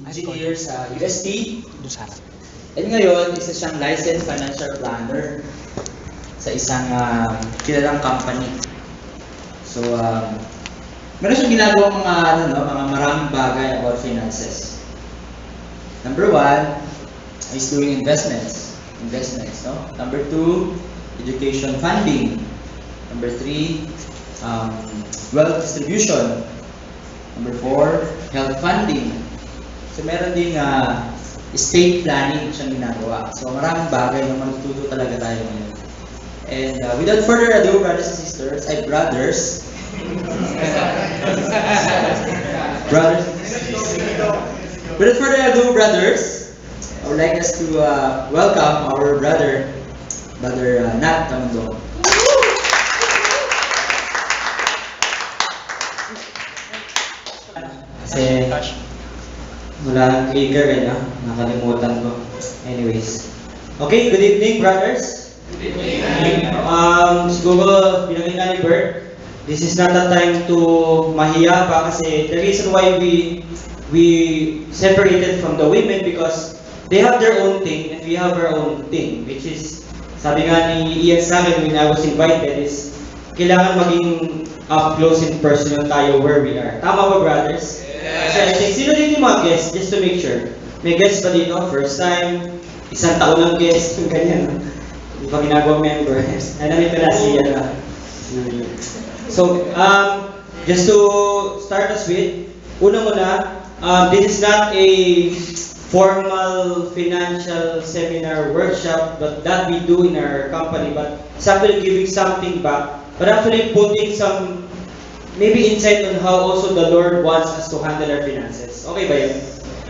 engineer sa UST. And ngayon, isa siyang licensed financial planner sa isang kilalang company. So, meron siyang ginagawang mga maraming bagay about finances. Number one is doing investments, no? Number two, education funding. Number three, wealth distribution. Number four, health funding. So meron ding estate planning siyang ginagawa. So maraming bagay na matututo talaga tayo ngayon. And without further ado, brothers and sisters, brothers. Brothers and sisters. Without further ado, brothers, I would like us to welcome our brother Nat Tamondong. Kasi wala nang trigger nakalimutan ko. Anyways. Okay, good evening, brothers. Good evening. Siguro, binagay nga ni Bert, this is not a time to mahiya pa kasi the reason why we separated from the women because they have their own thing and we have our own thing, which is, sabi nga ni Ian sa akin when I was invited is, kailangan maging up close and personal tayo where we are. Tama ba, brothers? Yes. I think, sino din yung mga guests, just to make sure? May guests pa dito, first time, isang taon ng guest, ganyan. Hindi pa ginagawang members. Nandito na siya na. So, just to start us with, unang-una, this is not a formal financial seminar workshop but that we do in our company, but it's actually giving something back, but actually putting some maybe insight on how also the Lord wants us to handle our finances. Okay ba yun?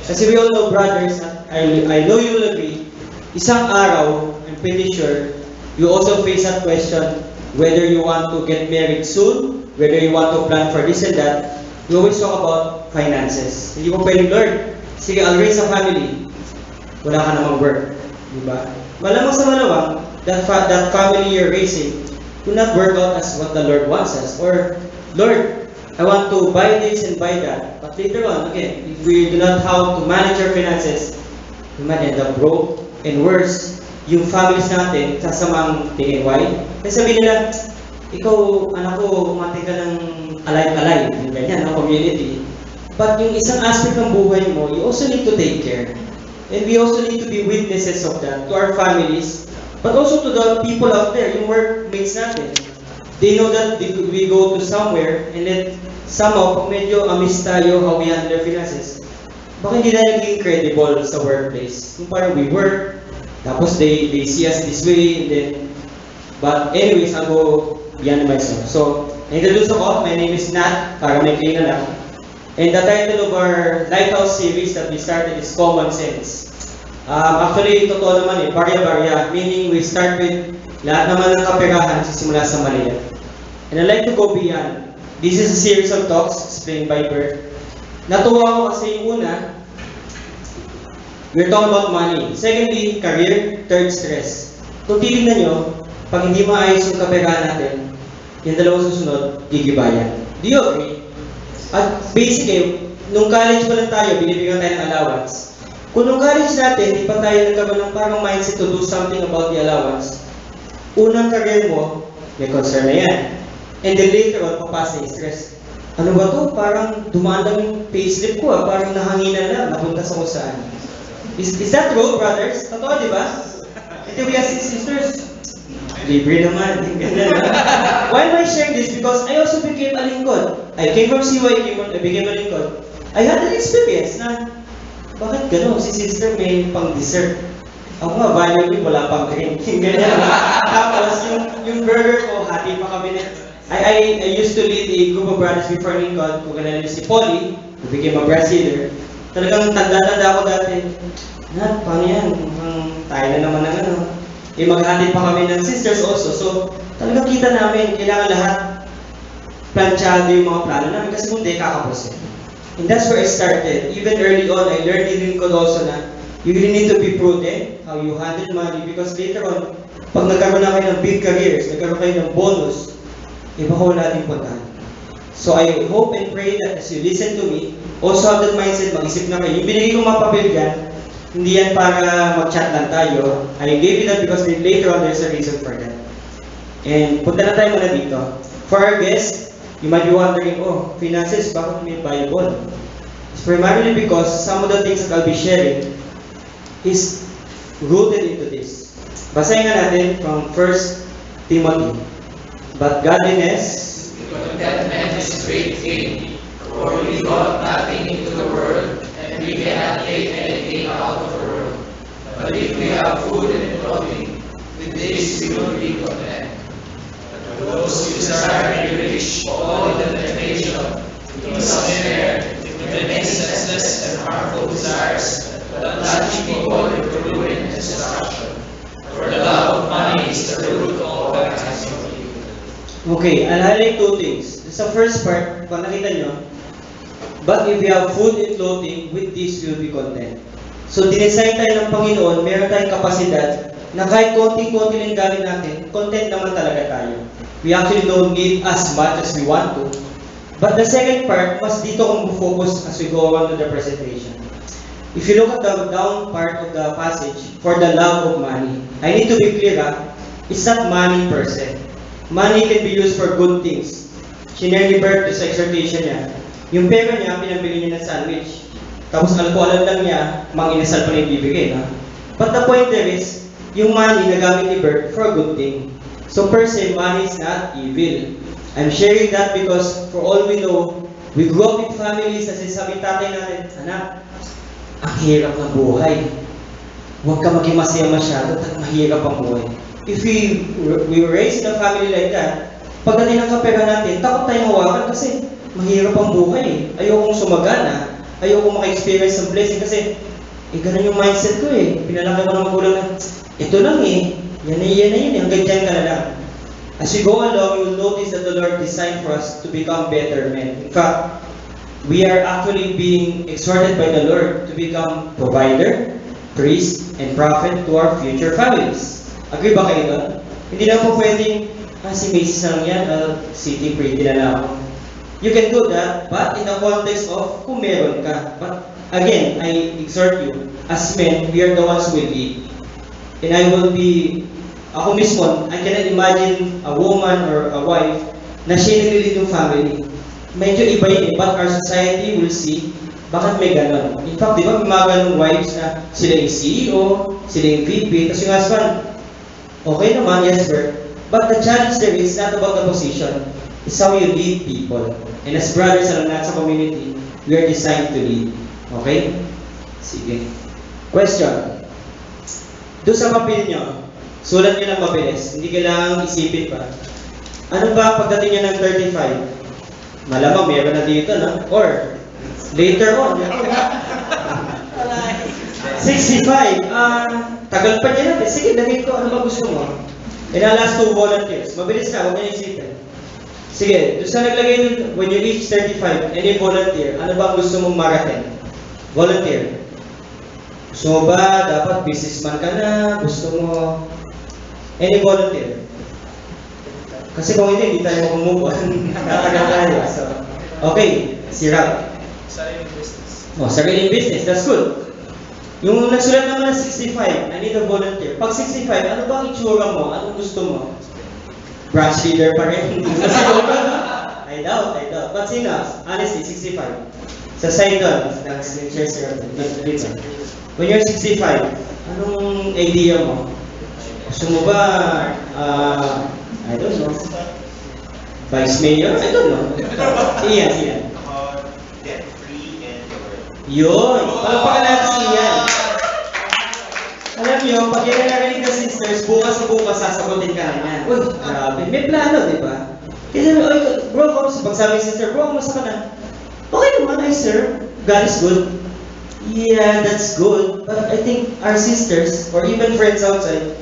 Kasi we all know, brothers, I know you will agree, isang araw, I'm pretty sure, you also face that question, whether you want to get married soon, whether you want to plan for this and that, we always talk about finances. Hindi mo pwedeng, Lord, sige, I'll raise a family. Wala ka namang work. Diba? Malamang sa malamang, that family you're raising will not work out as what the Lord wants us. Or, Lord, I want to buy this and buy that. But later on, again, if we do not how to manage our finances, we might end up broke. And worse, yung families natin, sasamang tingin. Why? Kasi sabihin nila, ikaw, anak ko, umating ka ng alay-alay, yung ganyan, ng community. But yung isang aspect ng buhay mo, you also need to take care. And we also need to be witnesses of that to our families, but also to the people out there, yung workmates natin. They know that we go to somewhere and then somehow, pag medyo amiss tayo how we handle our finances, baka hindi na naging credible sa workplace. Kung parang we work, tapos they see us this way, and then, but anyways, I'll go beyond myself. So, introduce ako, my name is Nat, para may kayo na lang. And the title of our Lighthouse series that we started is Common Sense. Actually, totoo naman barya-barya, meaning we start with lahat naman ng kaperahan sisimula sa maliit. And I'd like to go beyond. This is a series of talks explained by Bert. Natuwa ko kasi yung una, we're talking about money. Secondly, career. Third, stress. Kung titignan nyo, pag hindi maayos yung kaperahan natin, yung dalawang susunod, gigibayan. Do you agree? At basically, nung college pa lang tayo, binibigyan tayo ng allowance. Kung nung college natin, di pa tayo nagkaroon ng parang mindset to do something about the allowance, unang career mo, may concern na yan. And then later on, papasa yung stress. Ano ba to? Parang dumaan lang yung payslip ko parang nahanginan lang, napunta sa kung saan. Is that true, brothers? Totoo, di ba? Ito we have 6 sisters. Libre naman. Why am I sharing this? Because I also became a lingkod. I came from CY, I became a lingkod. I had an experience na, bakit gano'n? Si sister may pang-dessert. Ako nga, value wala pang drink. Ganyan. Tapos, yung burger ko, hati pa kami na. I used to lead a group of brothers before lingkod. Kung ganyan si Polly, who became a breastfeeder. Talagang tanda-tanda ako dati. Nat, paano yan? Tayo na naman ng ano. Maghati pa kami ng sisters also. So, talagang kita namin, kailangan lahat planchado yung mga plano namin kasi kung di, kakapos. And that's where I started. Even early on, I learned in Lincoln also na you really need to be prudent how you handle money because later on, pag nagkaroon na kayo ng big careers, nagkaroon kayo ng bonus, iba ko wala din puntahan. So I hope and pray that as you listen to me, also have that mindset, mag-isip na kayo. Yung binigay kong mga papel dyan, hindi yan para mag-chat lang tayo. I gave you that because later on, there's a reason for that. And punta na tayo muna dito. For our guests, you might be wondering, oh, finances, bakit may Bible? It's primarily because some of the things that I'll be sharing is rooted into this. Basahin nga natin from 1 Timothy. But godliness, contentment is great gain, for we got nothing into the world, and we cannot take anything out of the world. But if we have food and clothing, with this we will be content. But those who desire to be rich fall into temptation, into snare, into many senseless and harmful desires, that plunge people into ruin and destruction. For the love of money is the root of all kinds of evil. okay, I'll highlight two things. Sa first part, kung nakita nyo, but if we have food and clothing, with this we will be content. So, dinesign tayo ng Panginoon, meron tayong kapasidad na kahit konti-konti lang gamit natin, content naman talaga tayo. We actually don't need as much as we want to. But the second part, mas dito kong focus as we go on to the presentation. If you look at the down part of the passage, for the love of money, I need to be clear, it's not money per se. Money can be used for good things. Shinare ni Bert sa exhortation niya. Yung pera niya, pinabili niya ng sandwich. Tapos alcohol lang niya, mang-inasal pa na ibibigay. But the point there is, yung money na gamit ni Bert for a good thing. So per se, money is not evil. I'm sharing that because for all we know, we grew up in families, as sabi tatay natin, anak, ang hirap ng buhay. Huwag ka maging masaya masyado at mahirap ang buhay. If we were raised in a family like that, pagdating ng kapera natin, takot tayong hawakan kasi mahirap ang buhay. Ayokong sumagana, ayokong maka-experience ng blessing kasi ganun yung mindset ko Pinalaki ko ng magulang na, ito lang yan na yun, hanggang dyan ka na lang. As we go along, you will notice that the Lord designed for us to become better men. In fact, we are actually being exhorted by the Lord to become provider, priest, and prophet to our future families. Agree ba kayo doon? Hindi na po pwedeng, si Macy's lang yan, city pretty na lang ako. You can do that, but in the context of kung meron ka. But again, I exhort you, as men, we are the ones who will lead. And I will be, ako mismo, I cannot imagine a woman or a wife na siya nililid yung family. Medyo iba yun but our society will see, bakit may ganon? In fact, di ba may mga ganong wives na sila yung CEO, sila yung VP, tapos yung husband, okay naman, yes sir. But the challenge there is not about the position, it's how you lead people. And as brothers alam natin sa community, we are designed to lead. Okay? Sige. Question. Doon sa papel nyo, sulat nyo lang mabilis, hindi kailangang isipin pa. Ano ba pagdating nyo ng 35? Malamang meron na dito, no? Or, later on. 65. Tagal pa niya natin. Sige, dagay ko. Ano ba gusto mo? And I'll ask 2 volunteers. Mabilis na, huwag na isipin. Sige, doon sa naglagay nun, when you reach 35, any volunteer, ano ba gusto mong marating? Volunteer. Gusto mo ba, dapat businessman ka na? Gusto mo, any volunteer? Kasi kung hindi tayo mag-move on. Nakatagal tayo. So, okay, si Rob. Sariling business. Sariling business. That's good. Yung nagsulat naman ng 65, I need a volunteer. Pag 65, ano ba ang itsura mo? Anong gusto mo? Branch leader pa rin. I doubt. But sino? Honestly, 65. Sa side doon, nag-share sir. When you're 65, anong idea mo? Gusto mo ba, I don't know. Vice Mayor? I don't know. Iyan. Debt-free and Yun! Palagpakan natin si Ian. Alam nyo, pag yan narinig ng sisters, bukas sasagutin ka na yan. Uy, grabe. May plano, di ba? Kasi, bro, kamusta? Pag sabi sister, bro, kamusta ka na? Okay naman, sir. God is good. Yeah, that's good. But I think our sisters, or even friends outside,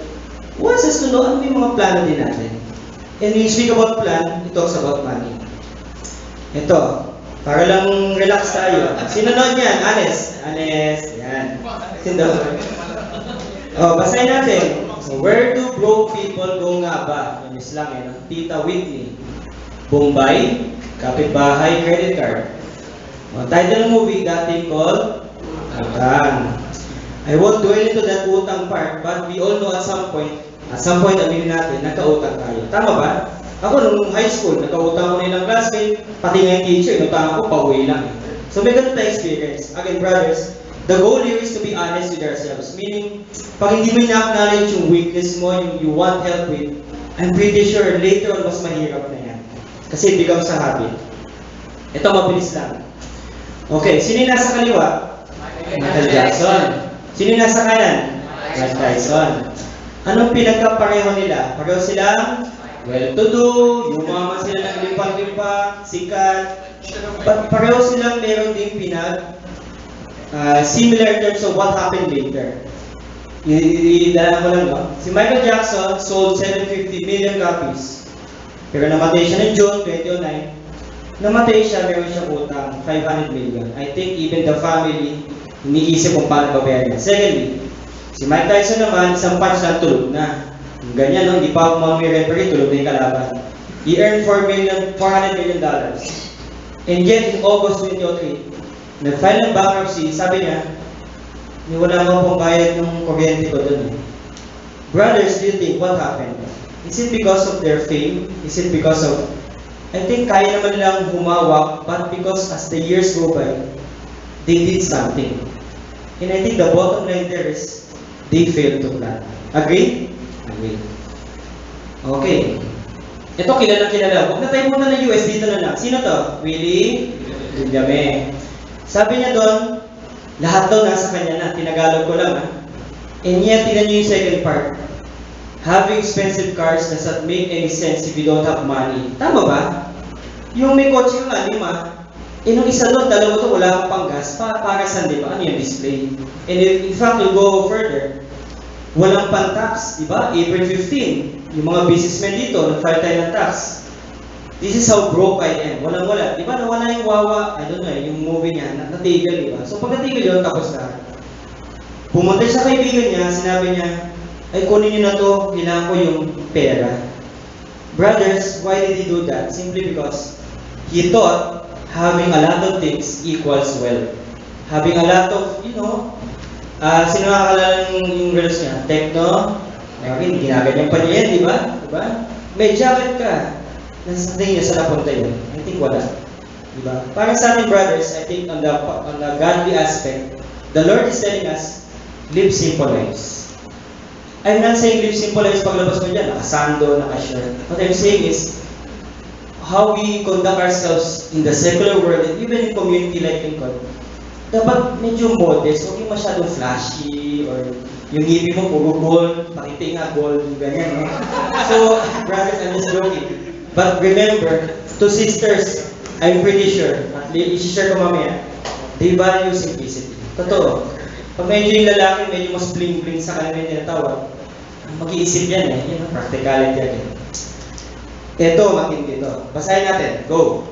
wants us to know ano yung mga plano din natin. And when you speak about plan, it talks about money. Ito, para lang relax tayo. Sinunod yan, Anes. Yan. Sinunod. Basahin natin. Where do broke people go nga ba? Yung Islam Tita Whitney. Bombay, kapitbahay, credit card. Title ng movie, dating called Utang. I won't dwell into that utang part, but we all know at some point, aminin natin, nagkautang tayo. Tama ba? Ako nung high school, nagkautang ko na ilang classmate, pati nga yung teacher, inutangan ko, pauwi lang. So may ganun tayo experience. Again, brothers, the goal here is to be honest with ourselves. Meaning, pag hindi mo na-acknowledge yung weakness mo, yung you want help with, I'm pretty sure later on mas mahirap na yan. Kasi it becomes a habit. Ito, mabilis lang. Okay, sino yung nasa kaliwa? Michael Jackson. Sino yung nasa kanan? Mike Tyson. Anong pinagkapareho nila? Pareho silang well-to-do, yumaman sila ng limpak-limpak, sikat. Pareho silang meron din similar in terms of what happened later. Idala ko lang, no? Si Michael Jackson sold 750 million copies. Pero namatay siya ng June 2009. Namatay siya, meron siyang utang, 500 million. I think even the family, iniisip kung paano babayaran. Secondly, si Mike Tyson naman, isang punch lang tulog na. Ganyan, no? Hindi pa ako mga may referee, tulog na yung kalaban. He earned $400 million. And yet, in August 2003, nag-file ng bankruptcy, sabi niya, wala mo pong bayad ng kuryente ko dun. Brothers, do you think what happened? Is it because of their fame? Is it because of I think kaya naman nilang humawak, but because as the years go by, they did something. And I think the bottom line there is, they failed to plan. Agree? Agree. Okay. Ito, kilala. Huwag na tayo muna ng US, dito na lang. Sino to? Willie Villame. Sabi niya doon, lahat daw nasa kanya na. Tinagalog ko lang, ha? And yet, tignan niyo yung second part. Having expensive cars doesn't make any sense if you don't have money. Tama ba? Yung may kotse ka nga, 5. Nung isa doon, dalawa to, wala kang panggas. Para saan, di ba? Ano yung display? And in fact, you'll go further. Walang pan-tax, di ba? April 15, yung mga businessmen dito, nag-file tayo ng tax. This is how broke I am. Walang-wala. Di ba? Nawala yung Wawa, I don't know, yung movie niya, natigil, di ba? So pag natigil yun, tapos na. Pumunta sa kaibigan niya, sinabi niya, ay kunin niyo na to, kailangan ko yung pera. Brothers, why did he do that? Simply because he thought having a lot of things equals wealth. Having a lot of, sino nakakalala yung girls niya? Techno? Ginaganyan pa niya yan, di ba? Diba? May jacket ka. Nasa tingin niya sa napunta yun. I think wala. Diba? Para sa amin, brothers, I think on the godly aspect, the Lord is telling us, live simple lives. I'm not saying live simple lives paglabas mo dyan, nakasando, nakashirt. What I'm saying is, how we conduct ourselves in the secular world and even in community like Lincoln, dapat medyo modest, huwag yung masyadong flashy, or yung ngipin mo puro gold, pakiting nga gold, ganyan, no? So, brothers, I'm just joking. But remember, to sisters, I'm pretty sure, at least i-share ko mamaya, they value simplicity. Totoo. Pag medyo yung lalaki, medyo mas bling-bling sa kanila yung tinatawag, mag-iisip yan eh, practicality yan. Ito, matindi ito. Basahin natin. Go.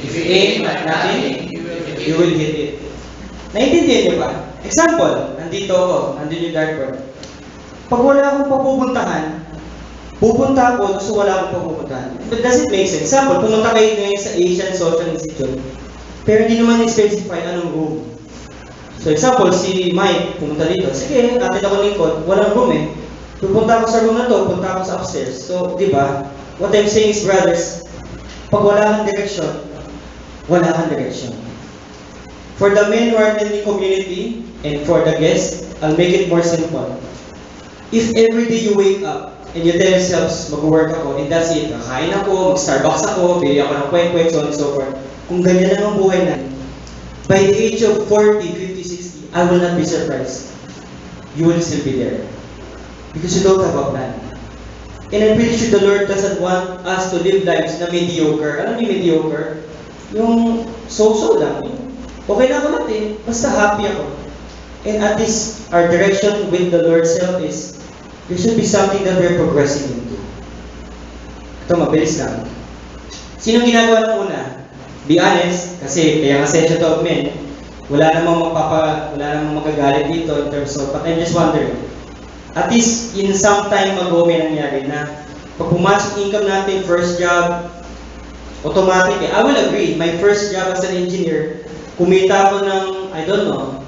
If you aim at nothing, you will hit it. Naintindihan niyo ba? Example, nandito ako, nandito yung dartboard. Pag wala akong papupuntahan, pupunta ako, gusto wala akong papupuntahan. But does it make sense? Example, pumunta kayo ngayon sa Asian Social Institute, pero hindi naman i-specify anong room. So example, si Mike, pumunta dito. Sige, atid ako lingkod, walang room eh. Pupunta ako sa room na to, punta ako sa upstairs. So, di ba? What I'm saying is, brothers, pag wala kang direksyon, wala kang direksyon. For the men who are in the community, and for the guests, I'll make it more simple. If every day you wake up, and you tell yourselves, mag-work ako, and that's it. Kakain ako, mag-Starbucks ako, bili ako ng kwek-kwek, so on and so forth. Kung ganyan lang ang buhay natin, by the age of 40, 50, 60, I will not be surprised. You will still be there. Because you don't have a plan. And I'm pretty sure the Lord doesn't want us to live lives na mediocre. Alam niyo mediocre? Yung so-so lang. Okay na ako natin, basta happy ako. And at least, our direction with the Lord's help is, there should be something that we're progressing into. Ito, mabilis lang. Sinong ginagawa ng una? Be honest, kasi kaya nga session to of men, wala namang magagalit dito in terms of, but I'm just wondering, at least in some time ago may nangyari na pag pumasok income natin, first job, automatic eh. I will agree, my first job as an engineer, kumita ako ng, I don't know,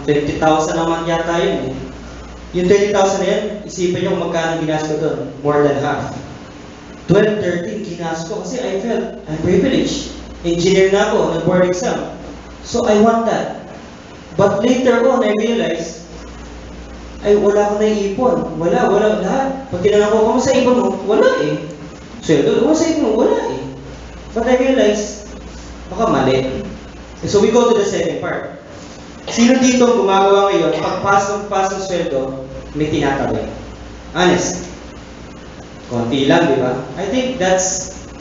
20,000 naman yata yun eh. Yung 20,000 na yan, isipin nyo kung magkano ginas ko doon. More than half. 12, 13 ginas ko kasi I felt I'm privileged. Engineer na ako, nag-board exam. So I want that. But later on, I realized, ay wala akong naiipon. Wala, lahat. Pag tinanong ko, kamusta ipon mo? Wala eh. Sweldo, kamusta ipon mo? Wala eh. But I realized, baka mali. So we go to the second part. Sino dito ang gumagawa ngayon, pagpasok sweldo, may tinatabi? Honest. Konti lang, di ba? I think that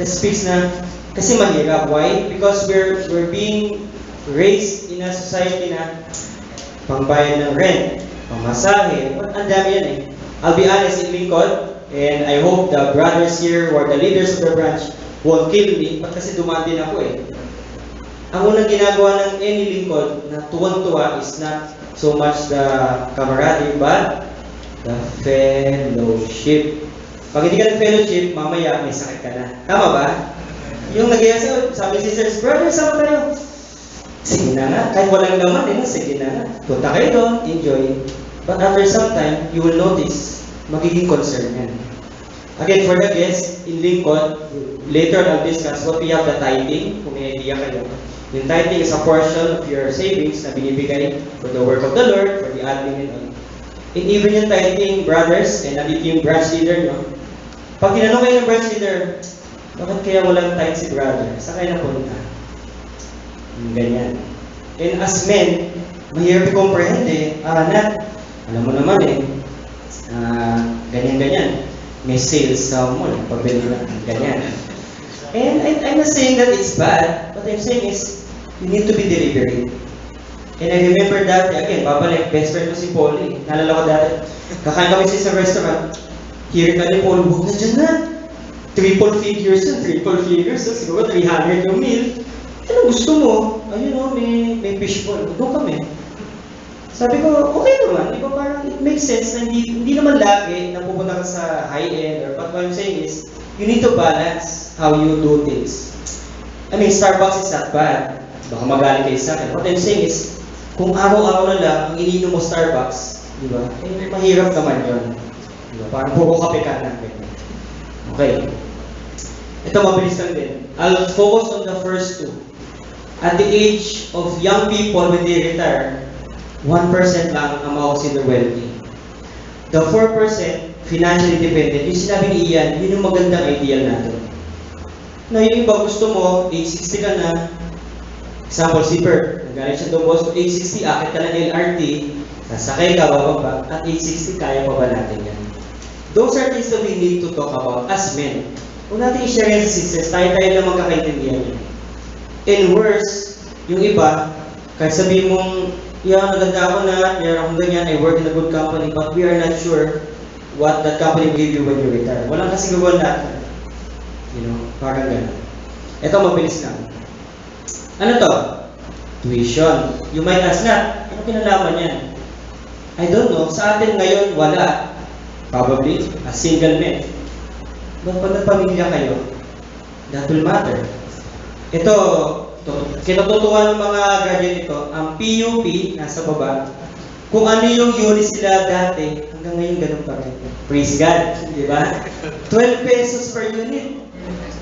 speaks na, kasi mahirap. Why? Because we're being raised in a society na pangbayad ng rent, pamasahe, ang dami yan eh. I'll be honest in Lincoln, and I hope the brothers here or the leaders of the branch won't kill me, kasi dumaan din ako eh. Ang unang ginagawa ng any Lincoln na tuwang-tuwa is not so much the camaraderie, but the fellowship. Pag hindi ka ng fellowship, mamaya may sakit ka na. Tama ba? Yung nag-iasa, sabi si sisters, brother, sama tayo. Sige na nga, kahit walang laman, sige na nga. Punta kayo doon, enjoy. But after some time, you will notice, magiging concern yan. Again, for the guests in Lincoln, later I'll discuss what we have the tithing, kung may idea kayo. Yung tithing is a portion of your savings na binibigay for the work of the Lord, for the admin and all. And even yung tithing, brothers, and nandito yung branch leader nyo, pag tinanong kayo ng branch leader, bakit kaya walang tithe si brother? Saan kayo napunta? Ganyan. And as men, mahirap i-comprehend eh. Nat, alam mo naman eh, ganyan-ganyan. May sales sa mall, pagbili lang, ganyan. And I'm not saying that it's bad. What I'm saying is, you need to be deliberate. And I remember that, again, babalik, best friend ko si Polly. Naalala ko dati, kakain kami sa isang restaurant. Here ka ni Paul, huwag na dyan na. Triple figures yun, so siguro 300 yung meal. Ano gusto mo? Ayun o, may fishball. Doon kami. Sabi ko, okay naman. Di ba parang it makes sense na hindi naman lagi na pupunta ka sa high-end. Or what I'm saying is, you need to balance how you do things. I mean, Starbucks is not bad. Baka magaling kayo sa akin. What I'm saying is, kung araw-araw na lang ang iniinom mo Starbucks, di ba? Eh, mahirap naman yun. Di ba? Parang puro kape ka na. Okay. Ito, mabilis lang din. I'll focus on the first two. At the age of young people when they retire, 1% lang ang ma-consider wealthy. The 4% financially dependent. Yung sinabi ni Ian, yun yung magandang ideal natin. Na yung iba gusto mo, age 60 ka na, example si Bert, nagaling siya doon boss, age 60, akit ka na LRT, sasakay ka, bababa, at age 60, kaya pa ba natin yan? Those are things that we need to talk about as men. Kung natin i-share yan sa sisters, tayo lang magkakaintindihan yan. And worse, yung iba, kahit sabihin mong, yeah, naganda ako na, meron akong ganyan, I work in a good company, but we are not sure what that company will give you when you retire. Walang kasi gawin natin. You know, parang gano'n. Ito, mabilis lang. Ano to? Tuition. You might ask na, ano kinalaman yan? I don't know. Sa atin ngayon, wala. Probably, a single man. But pag nagpamilya kayo, that will matter. Ito, kinatutuwa ng mga graduate ito, ang PUP, nasa baba, kung ano yung unit sila dati, hanggang ngayon ganun pa rin. Praise God, di ba? 12 pesos per unit.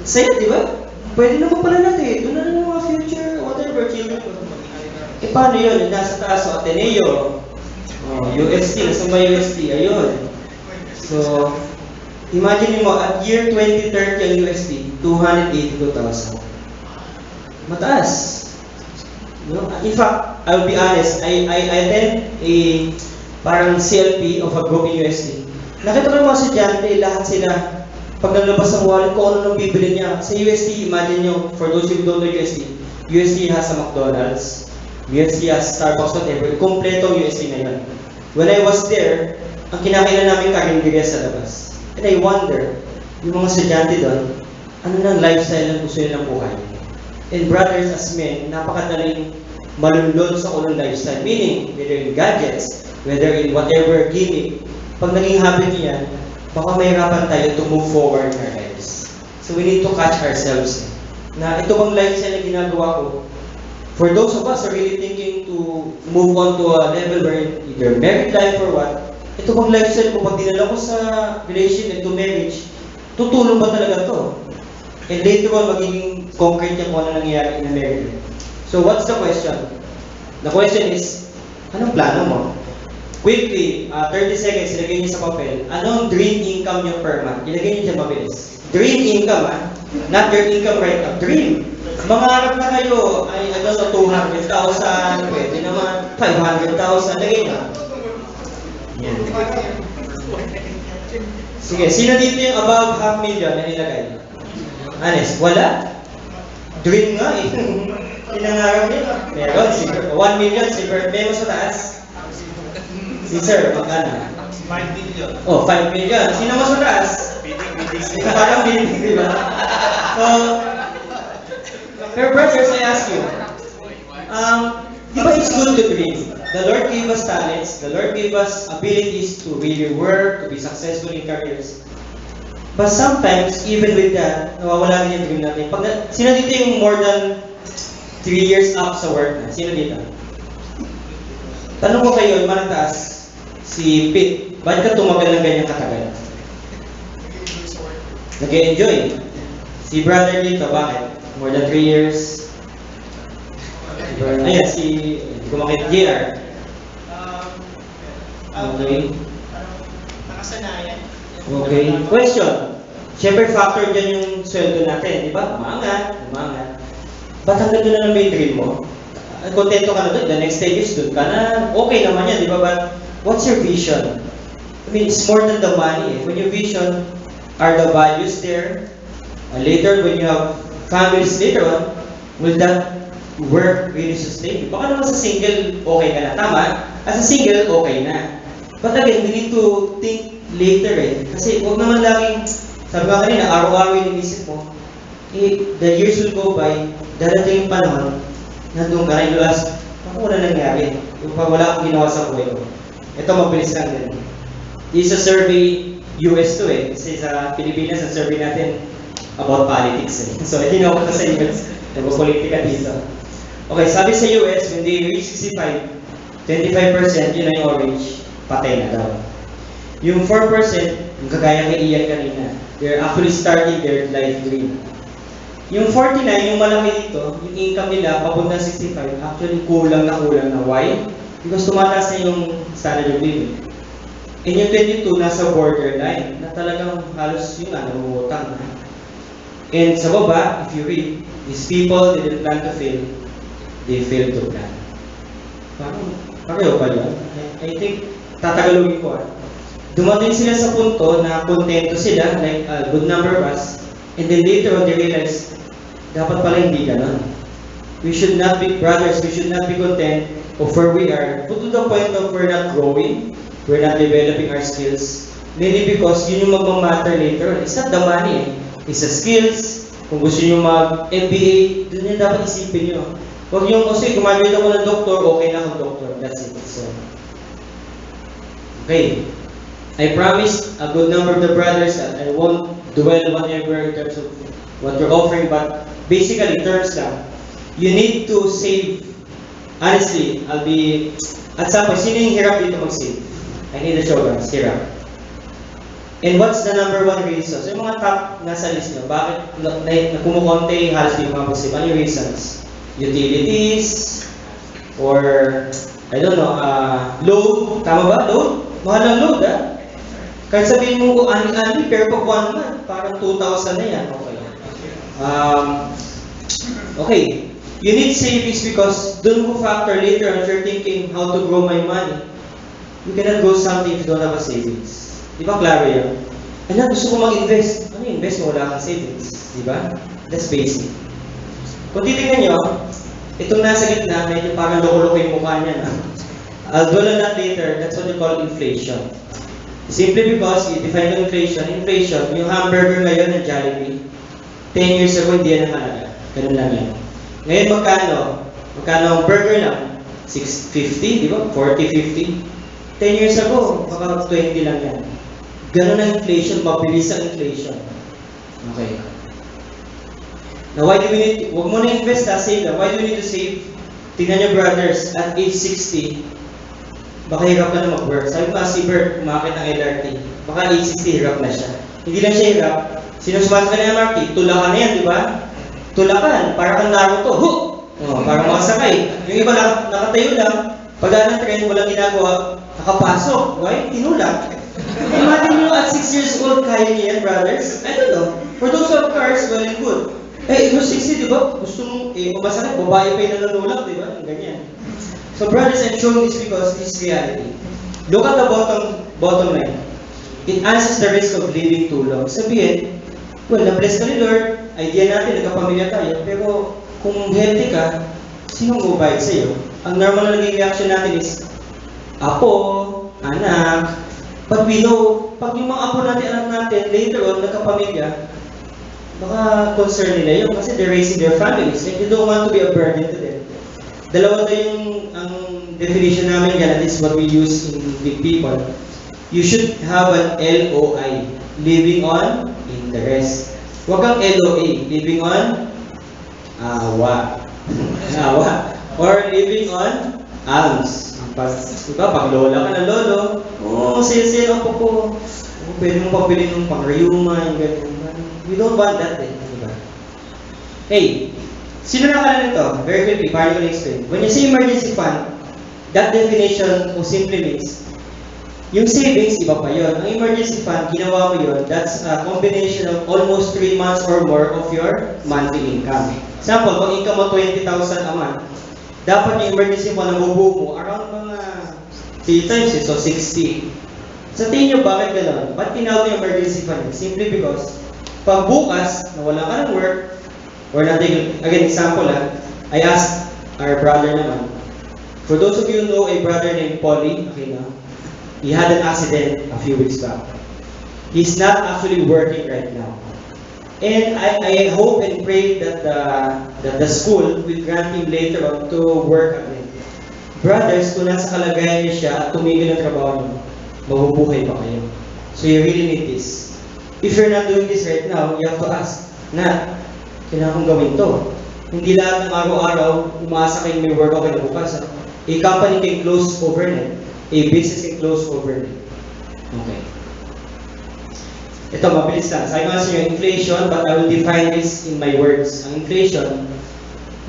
Sa'yo, di ba? Pwede naman pala natin. Doon na lang mga future, whatever, children. E paano yun? Nasa taas, o Ateneo, UST, nasa may UST, ayun. So, imagine mo, at year 2030 ang UST, 282,000. Mataas. You know? In fact, I'll be honest, I attend a parang CLP of a group in UST. Nakita ko yung mga estudyante, lahat sila, pag nalabas ang wallet ko, ano nang bibili niya. Sa UST, imagine nyo, for those who don't know UST has a McDonald's, UST has Starbucks, whatever, kompletong UST ngayon. When I was there, ang kinakailan namin karinderya sa labas. And I wonder, yung mga estudyante doon, ano nang lifestyle ang gusto nilang buhay? And brothers as men, napakadaling malulod sa unang lifestyle. Meaning, whether in gadgets, whether in whatever gimmick, pag naging habit niyan, baka mahirapan tayo to move forward in our lives. So we need to catch ourselves. na ito bang lifestyle na ginagawa ko, for those of us who are really thinking to move on to a level where either married life or what, ito bang lifestyle ko, pag dinala ko sa relationship into marriage, tutulong ba talaga to? And later on, magiging concrete yung kung ano nangyayari in a marriage. So what's the question? The question is, anong plano mo? Quickly, 30 seconds, ilagay niyo sa papel. Anong dream income niyo per month? Ilagay niyo dyan mabilis. Dream income, not your income right now. Dream. Mangarap na kayo, ay ano sa 200,000, pwede naman 500,000, lagay niyo. Yan. Sige, sino dito yung above $500,000 na nilagay? Honest, wala? Dream nga eh. Pinangarap niya. Meron, siguro. 1 million, siguro. Memo sa taas. Si Sir, magkano? 5 million. Oh, 5 million. Sino mas mataas? Bidding. Parang bidding, di ba? So, pero brothers, I ask you, di ba it's good to dream? The Lord gave us talents, the Lord gave us abilities to really work, to be successful in careers. But sometimes, even with that, nawawala din yung dream natin. Sino dito yung more than 3 years up sa work na? Sino dito? Tanong ko kayo, yung manataas, si Pete, bakit ka tumagal ng ganyang katagal? Nag-enjoy. Si brother dito, bakit? More than 3 years. Ayan, hindi ko makita, JR. Okay. Nakasanayan. Okay. Question. Siyempre, factor dyan yung sweldo natin, di ba? Umangat. Ba't hanggang doon na lang may dream mo? Kontento ka na doon, the next stage is doon ka na. Okay naman yan, di ba? But what's your vision? I mean, it's more than the money. When your vision, are the values there? Later, when you have families later on, will that work really sustain you? Baka naman sa single, okay ka na. Tama? As a single, okay na. But again, we need to think later eh. Kasi huwag naman laging, sabi ka kanina, araw-araw yung inisip mo, the years will go by, darating yung panahon, nandun ka na yung last, paano wala nangyari? Yung pag wala akong ginawa sa buhay ko. Ito, mabilis lang din. This is a survey, US to eh. Kasi sa Pilipinas, ang survey natin about politics eh. So, hindi na ako sa US. Nagpo-politika dito. Okay, sabi sa US, when they reach 65, 25% yun na yung orange, patay na daw. Yung 4%, yung kagaya kay Ian kanina, they're actually starting their life dream. Yung 49, yung malaki dito, yung income nila, papunta 65, actually kulang na. Why? Because tumataas na yung standard of living. And yung 22, nasa borderline, na talagang halos yung namumutang. And sa baba, if you read, these people didn't plan to fail, they failed to plan. Pareho ba yun? I think, tatagalogin ko Dumating sila sa punto na kontento sila, like a good number of us, and then later on they realize, dapat pala hindi ganon. We should not be brothers, we should not be content of where we are, to the point of we're not growing, we're not developing our skills, mainly because yun yung magmamatter later on. It's not the money it's the skills. Kung gusto nyo mag-MBA, dun yung dapat isipin nyo. Huwag yung, kasi gumamit ako ng doktor, okay na akong doktor. That's it. So, okay. I promised a good number of the brothers that I won't dwell whatever in terms of what you're offering, but basically, terms lang. You need to save. Honestly, I'll be, at some point, sino yung hirap dito mag-save? I need a show guys, hirap. And what's the number one reason? So yung mga top nasa list nyo, bakit kumukonte halos di mga mag-save? Ano yung reasons? Utilities, or, I don't know, load, tama ba? Load? Mahal ang load, Kahit sabihin mo ko, ani-ani, pero pag 1 month, parang 2,000 na yan. Okay. Okay. You need savings because dun mo factor later on if you're thinking how to grow my money. You cannot grow something if you don't have a savings. Di ba klaro yun? Ano, gusto ko mag-invest. Ano yung invest mo? Wala kang savings. Di ba? That's basic. Kung titignan nyo, itong nasa gitna, medyo parang loko-loko yung mukha niya. I'll dwell on that later. That's what you call inflation. Simply because, i-define yung inflation. Inflation, yung hamburger ngayon ng Jollibee, 10 years ago, hindi yan ang halaga. Ganun lang yan. Ngayon, magkano? Magkano ang burger lang? 650, di ba? 40, 50. 10 years ago, baka 20 lang yan. Ganun ang inflation, mabilis ang inflation. Okay. Now, why do we need, huwag mo na invest save lang. Why do we need to save? Tingnan niyo brothers, at age 60, baka hirap na mag-work. Sabi ko si Bert, umakit ng LRT. Baka age 60, hirap na siya. Hindi lang siya hirap. Sino sumasakay ng MRT? Tulakan na yan, di ba? Tulakan, para kang Naruto. Huh! Oh, para makasakay. Yung iba nakatayo lang, pagdaan ng tren, walang ginagawa, nakapasok. Why? Tinulak. Imagine nyo at 6 years old, kaya niya yan, brothers? I don't know. For those who have cars, well and good. Eh, ito 60, di ba? Gusto mong, umasakay, babae pa yung nanunulak, di ba? Ganyan. So, brothers, I'm showing this because this is reality. Look at the bottom line. It answers the risk of living too long. Sabihin, well, na-bless ka ni Lord, idea natin, nagkapamilya tayo, pero kung healthy ka, sinong bubayad sa'yo? Ang normal na naging reaction natin is, apo, anak. But we know, pag yung mga apo natin, anak natin, later on, nagkapamilya, baka concern nila yun kasi they're raising their families. Like, they don't want to be a burden to them. Dalawa na yung ang definition namin yan, and this is what we use in big people. You should have an LOI, living on interest. Huwag kang LOA, living on awa. Awa. Or living on alms. Diba, pag lola ka na lolo, sale ang po. Pwede mong pabili ng pangrayuma, yung gano'n. We don't want that eh. Diba? Hey, sino nakala nito? Very quickly, paano ko na-explain. When you say emergency fund, that definition o simply means, yung savings, iba pa yun. Ang emergency fund, ginawa mo yun, that's a combination of almost 3 months or more of your monthly income. Example, kung income mo 20,000 a month, dapat yung emergency fund na bubuo mo around mga 3 times so 60. Sa tingin nyo, bakit gano'n? Ba't tinawag yung emergency fund? Simply because, pag bukas, na wala ka ng work, or nothing, again, example I asked our brother naman, for those of you who know a brother named Polly, okay na, he had an accident a few weeks back. He's not actually working right now. And I hope and pray that the school will grant him later on to work again. Brothers, kung nasa kalagayan niyo siya at tumigil ng trabaho niyo, mabubuhay pa kayo. So you really need this. If you're not doing this right now, you have to ask, kailangan kong gawin to. Hindi lahat ng araw-araw, umaasa kayong may work okay na bukas. A company can close overnight. A business can close overnight. Okay. Ito, mabilis lang. Sabi ko nga sa inyo, inflation, but I will define this in my words. Ang inflation,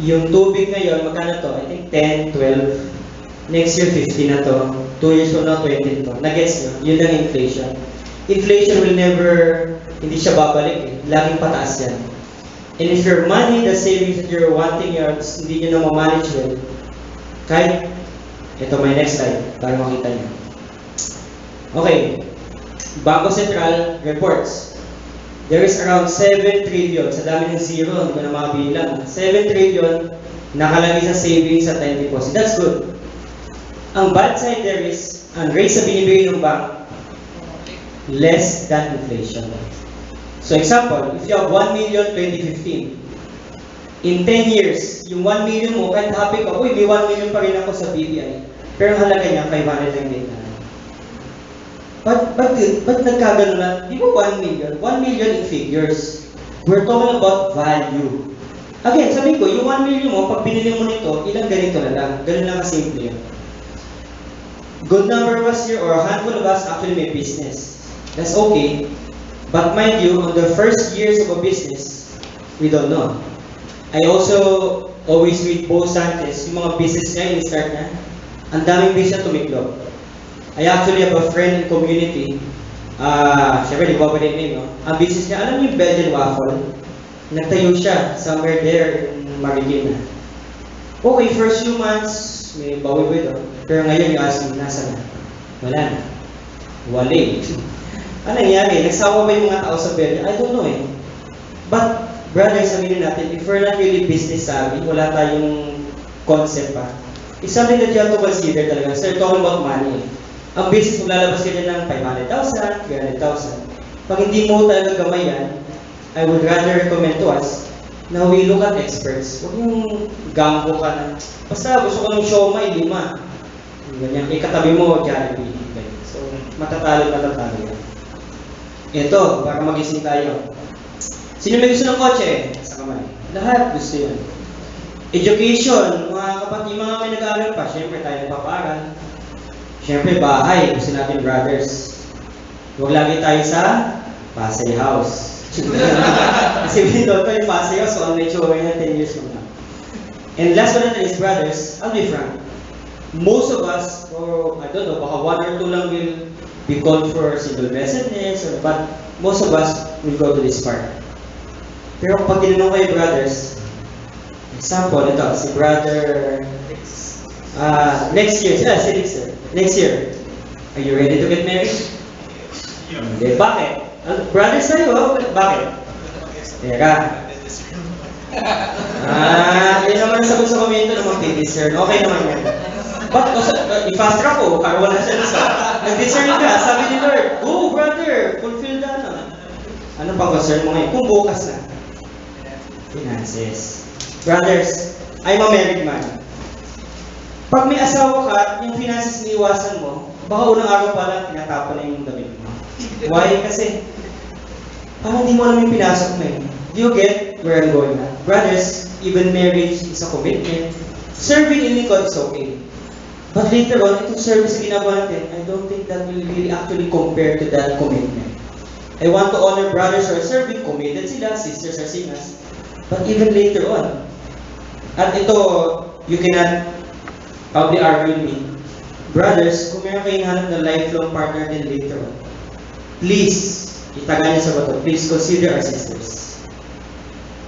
yung tubig ngayon, magkano to? I think 10, 12. Next year, 15 na to. 2 years from now, 20 to. Nag-gets nyo? Yun lang inflation. Inflation will never, hindi siya babalik eh. Laging pataas yan. And if your money, the savings that you're wanting, hindi nyo na ma-manage well, kahit, ito my next slide, para makita nyo. Okay. Bangko Sentral reports, there is around 7 trillion, sa dami ng zero, hindi ko na mabilang, 7 trillion nakalagay sa savings at time deposit. That's good. Ang bad side there is, ang rate sa binibigay ng bank, less than inflation. So example, if you have 1 million 2015, in 10 years, yung 1 million mo, kahit happy ka, uy, may 1 million pa rin ako sa BPI, pero ang halaga niya, 500 lang din na. But nagkagano na, di ba 1 million? 1 million in figures. We're talking about value. Again, sabi ko, yung 1 million mo, pag binili mo nito, ilang ganito na lang. Ganun lang kasimple yun. Good number of us here, or a handful of us actually may business. That's okay. But mind you, on the first years of a business, we don't know. I also always read Bo Sanchez, yung mga business niya, in-start niya. Ang daming business tumiklop. I actually have a friend in community, syempre di ba yung name, no? Ang business niya, alam niyo yung Belgian waffle? Nagtayo siya, somewhere there in Marikina. Okay, first few months, may bawi ko ito. Pero ngayon yung ask me, nasa na? Wala na. Wali. Ano nangyari? Nagsawa ba yung mga tao sa Belgium? I don't know eh. But, brothers, sabihin natin, if we're not really business savvy, wala tayong concept pa, it's something that you have to consider talaga. So, talking about money. Ang business, maglalabas ka dyan ng 500,000, 300,000. Pag hindi mo talaga gamay yan, I would rather recommend to us na we look at experts. Huwag yung gambo ka na, basta gusto ko ng siomay, 5. Ganyan. Katabi mo, Jollibee. So, matatalo yan. Ito, para magising tayo. Sino may gusto ng kotse? Sa kamay. Lahat gusto yun. Education, mga kapatid, mga may nag-aaral pa, syempre tayo nagpapaaral. Syempre bahay, gusto natin brothers. Huwag lagi tayo sa Pasay House. Kasi window to yung Pasay House, so ang medyo na 10 years from now. And last but not least, brothers, I'll be frank. Most of us, or I don't know, baka 1 or 2 lang will be called for single-blessedness, but most of us will go to this part. Pero kapag tinanong kayo, brothers, example, ito, si brother, next year, si Dixter, next year, are you ready to get married? Hindi, bakit? Brothers tayo, bakit? Teka. Yun naman sagot sa komento ng mga discern. Okay naman yan. But, i-fast track ko, karuan na siya sa nag-discern ka, sabi ni Lord, go brother, fulfill that. Ano pang concern mo ngayon? Kung bukas na. Finances. Brothers, I'm a married man. Pag may asawa ka, yung finances na iwasan mo, baka unang araw pa lang tinatapon na yung damit mo. Why? Kasi, parang hindi mo alam yung pinasok mo eh. Do you get where I'm going at? Brothers, even marriage is a commitment. Serving in God is okay. But later on, itong service na ginagawa natin, I don't think that will really actually compare to that commitment. I want to honor brothers who are serving, committed sila, sisters are singers. But even later on, at ito, you cannot probably argue with me. Brothers, kung meron kayong hanap na lifelong partner din later on, please, itaga niyo sa bato, please consider our sisters.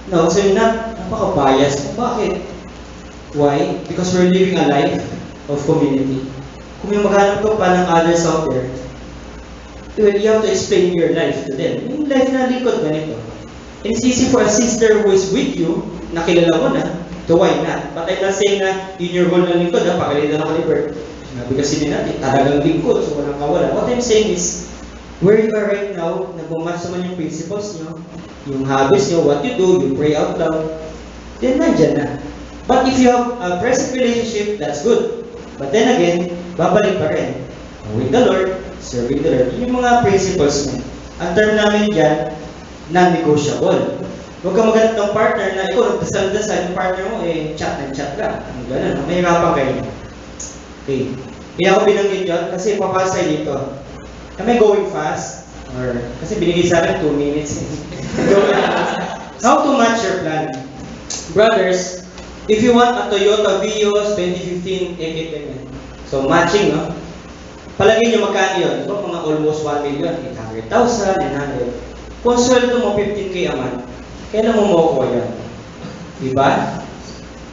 No, so you're not napaka-biased. Bakit? Why? Because we're living a life of community. Kung may maghanap ka pa ng others out there, well, you have to explain your life to them. Yung life na likod ganito. And it's easy for a sister who is with you, nakilala mo na, so why not? But I'm not saying na in your role ng lingkod, pakalitan ako ni Bert. Sinabi kasi din natin, talagang lingkod, so walang kawala. What I'm saying is, where you are right now, nagmamatch naman yung principles nyo, yung habits nyo, what you do, you pray out loud, then nandyan na. But if you have a present relationship, that's good. But then again, babalik pa rin. With the Lord, serving the Lord. Yun yung mga principles mo. Ang term namin dyan, non-negotiable. Huwag kang maghanap ng partner na ikaw, nagdasal-dasal yung partner mo, chat ng chat ka. Ang gano'n, mahirapan kayo. Okay. Kaya ako binanggit yun kasi papasay dito. Am I going fast? Or, kasi binigay sa akin 2 minutes. How to match your plan? Brothers, if you want a Toyota Vios 2015, ekip ganyan. So, matching, no? Palagay nyo magkano yun? Diba, mga almost 1 million, 800,000, 900. Kung sweldo mo 15K a month, kailan mo makukuha yan? Diba?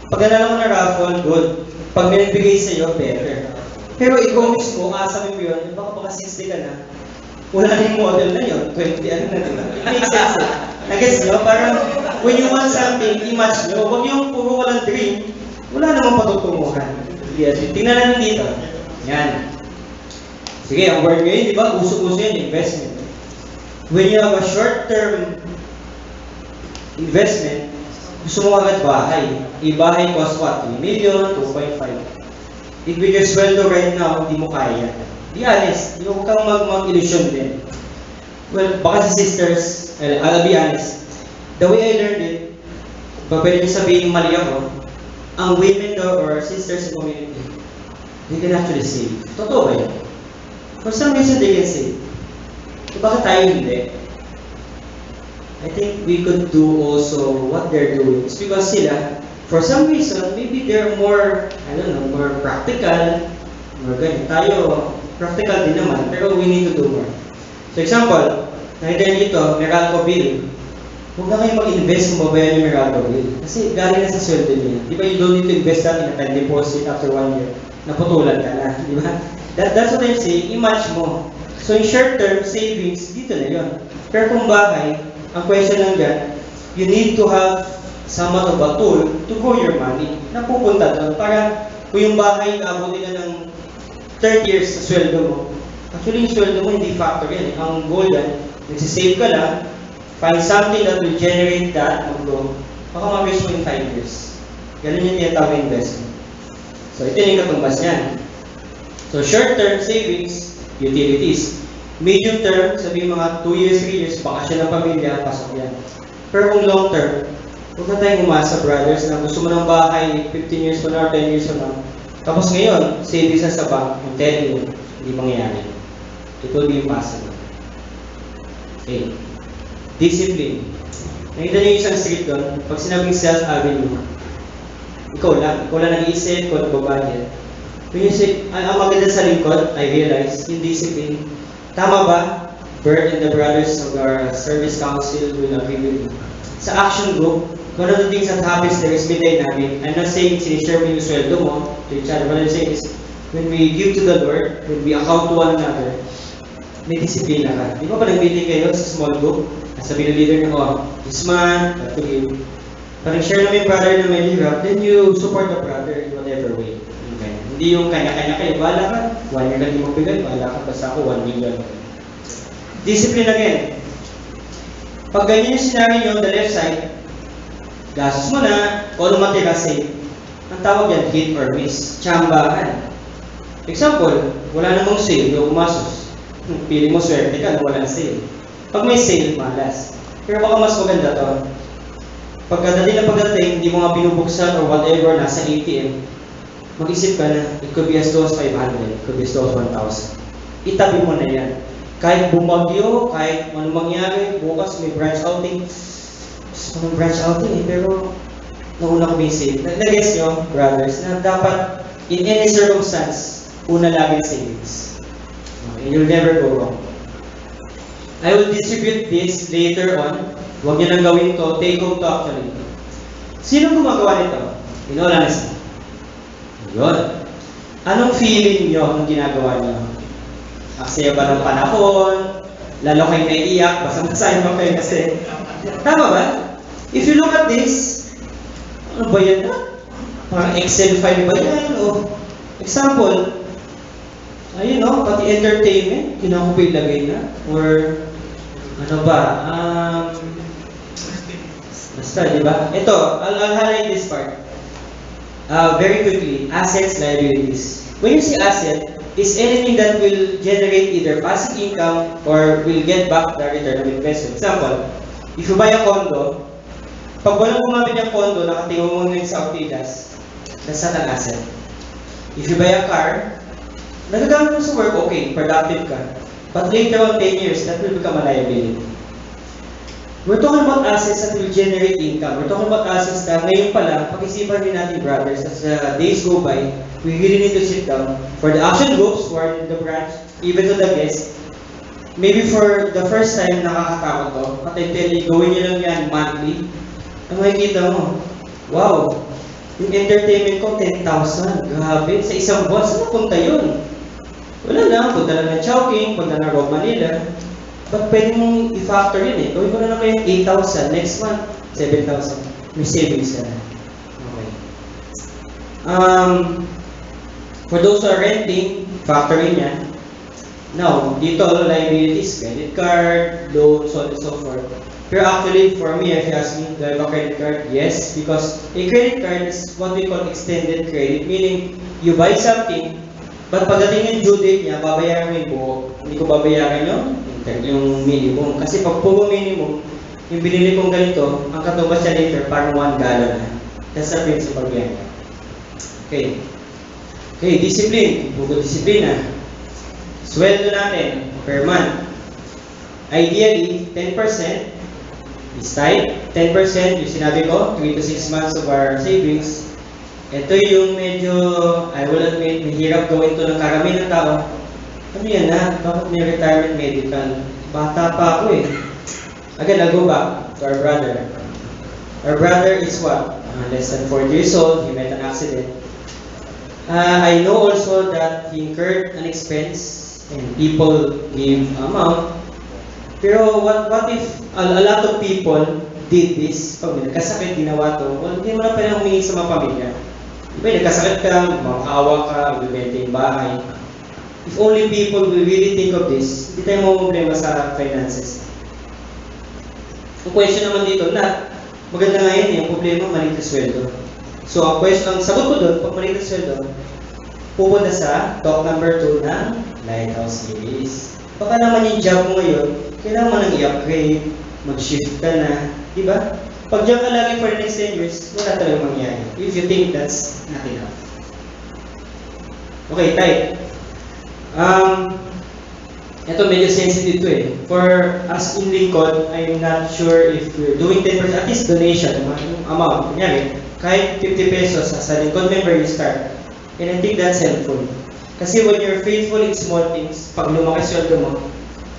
Pag nalala mo na raffle, good. Pag may nagbigay sa'yo, better. Pero ikaw mismo, asamin mo yun, baka 60 ka na, wala na yung model na yun, 20 ano na diba? It makes sense eh. Nag-guess nyo? Parang, when you want something, i-match nyo. Huwag yung puro walang dream, wala namang patutunguhan. Yes, tingnan natin dito. Yan. Sige, ang word ngayon, di ba? Uso-uso yan, investment. When you have a short-term investment, gusto mo agad bahay. I-bahay cost what? 3 million, 2.5. If with your sweldo right now, hindi mo kaya. Be honest, huwag kang mag-illusion din. Well, baka si sisters, I'll be honest. The way I learned it, pwede nyo sabihin mali ako, ang women daw or sisters in community, they can actually save. Totoo ba yun? For some reason, they can save. So bakit tayo hindi? I think we could do also what they're doing. It's because sila, for some reason, maybe they're more, I don't know, more practical, more ganyan. Tayo, practical din naman, pero we need to do more. So example, nakita dito, Meralco bill. Huwag na kayo mag-invest kung mabayan yung Meralco bill. Kasi galing na sa sweldo niya. Di ba you don't need to invest that in a time deposit after 1 year. Naputulan ka na, di ba? That's what I'm saying, i-match mo. So in short-term savings, dito na yun. Pero kung bahay, ang question lang dyan, you need to have somewhat of a tool to grow your money. Napupunta doon. Para kung yung bahay, abutin na ng 30 years sa sweldo mo. Actually, yung sweldo mo hindi factor yan. Ang goal yan, nagsisave ka lang, find something that will generate that, mag-grow. Baka ma-reach mo in 5 years. Ganun yung tinatawag investment. So, ito yung katumbas niyan. So, short-term savings, utilities. Medium term, sabihin mga 2 years, 3 years, bakasyon ng pamilya, pasok yan. Pero kung long term, Huwag na tayong umasa, brothers, na gusto mo ng bahay 15 years from now, 10 years from now. Tapos ngayon, savings na sa bank, I'm telling you, hindi mangyayari. It will be impossible. Okay. Discipline. Nakita niyo yung isang street doon, pag sinabing South Avenue, ikaw lang nag-iisip, ikaw nagbabudget. When you say, ang maganda sa lingkod, I realize, yung discipline, tama ba? Bert and the brothers of our service council will agree with me. Sa action group, one of the things that happens there is may dynamic. I'm not saying sinishare mo yung sweldo mo to each other. What I'm saying is, when we give to the Lord, when we account to one another, may disiplina ka. Di ba pa nag-meeting kayo sa small group? Sabi ng leader niyo, oh, this man, have to give. Parang share namin brother na may hirap, then you support the brother in whatever way. Okay. Hindi yung kanya-kanya kayo, bahala ka. 1 year lang yung magbigay, bahala ka. Basta ako, 1 million. Discipline again. Pag ganyan yung scenario nyo, the left side, gastos mo na, kung ano matira, save. Ang tawag yan, hit or miss. Tsambahan. Example, wala namang sale, yung umasos. Pili mo swerte ka na walang sale. Pag may sale, malas. Pero baka mas maganda to. Pagkadating na pagdating, hindi mo nga binubuksan or whatever, nasa ATM, mag-isip ka na, it could be as low as 500, it could be as low as 1,000. Itabi mo na yan. Kahit bumagyo, kahit anong mangyari, bukas may branch outing. Gusto ko ng branch outing pero nauna ko may sale. Nag-guess nyo, brothers, na dapat, in any circumstance, una lagi ang savings. Okay, you'll never go wrong. I will distribute this later on. Huwag nyo nang gawin to, take home to actually. Sino gumagawa nito? In all honesty. Yun. Anong feeling nyo nung ginagawa nyo? Aksaya ba ng panahon? Lalo kayo naiiyak? Basta masahin mo kayo kasi. Tama ba? If you look at this, ano ba yan na? Parang Excel file ba yan? O, example, ayun no, pati entertainment, kailangan ko ba ilagay na? Or, ano ba? Basta, di ba? Ito, I'll highlight this part. Very quickly, assets, liabilities. When you see asset, is anything that will generate either passive income or will get back the return of investment. Example, if you buy a condo, pag walang gumamit yung condo, nakatingin mo ngayon sa Ortigas, that's not an asset. If you buy a car, nagagamit mo sa work, okay, productive ka. But later on 10 years, that will become a liability. We're talking about assets that will generate income. We're talking about assets na ngayon pa lang, pag-isipan rin natin brothers, as days go by, we really need to sit down. For the action groups, for the branch, even to the guests, maybe for the first time nakakatakot to, at I tell you, gawin nyo lang yan monthly, ang makikita mo, wow, yung entertainment ko, 10,000, grabe, sa isang buwan, saan napunta yun? Wala lang, punta lang ng Chowking, punta ng Rock Manila, but pwede mong i-factor yun eh. Gawin ko na lang kayo 8,000, next month, 7,000, may savings ka na. Okay. For those who are renting, factor in yan. Now, dito, liabilities, credit card, loans, so on and so forth. Pero actually, for me, if you ask me, do I have a credit card? Yes, because a credit card is what we call extended credit, meaning you buy something, but pagdating yung due date niya, babayaran mo yung buo. Hindi ko babayaran yung minimum. Kasi pag puro minimum, yung binili kong ganito, ang katubas niya later, parang 1 gallon na. That's the principle behind it. Okay. Okay, discipline. Buko disiplina. Sweldo natin per month. Ideally, 10% is tight. 10% yung sinabi ko, 3 to 6 months of our savings. Ito yung medyo, I will admit, mahirap gawin to ng karamihan ng tao. Ano yan na? Bakit may retirement medical? Bata pa ako eh. Again, I'll go back to our brother. Our brother is what? Less than 40 years old. He met an accident. I know also that he incurred an expense and people gave amount. Pero what if a lot of people did this? Pag may nagkasakit, ginawa to, well, hindi mo na pala humingi sa mga pamilya. Diba, nagkasakit ka, makakawa ka, ibibenta yung bahay. If only people will really think of this, hindi tayo problema sa finances. Ang question naman dito, maganda nga yun, yung problema, maliit na sweldo. So, ang sagot ko doon, pag maliit na sweldo, pupunta sa talk number 2 ng Lighthouse series. Baka naman yung job mo ngayon, kailangan mo nang i-upgrade, mag-shift ka na, di ba? pag diyan ka lagi for the next 10 years, wala talagang mangyayari. If you think that's not enough. Okay, type. Ito medyo sensitive to eh. For us in Lincoln, I'm not sure if we're doing 10%, at least donation, yung amount. Kunyari, kahit 50 pesos as a Lincoln member, you start. And I think that's helpful. Kasi when you're faithful in small things, pag lumaki sweldo mo,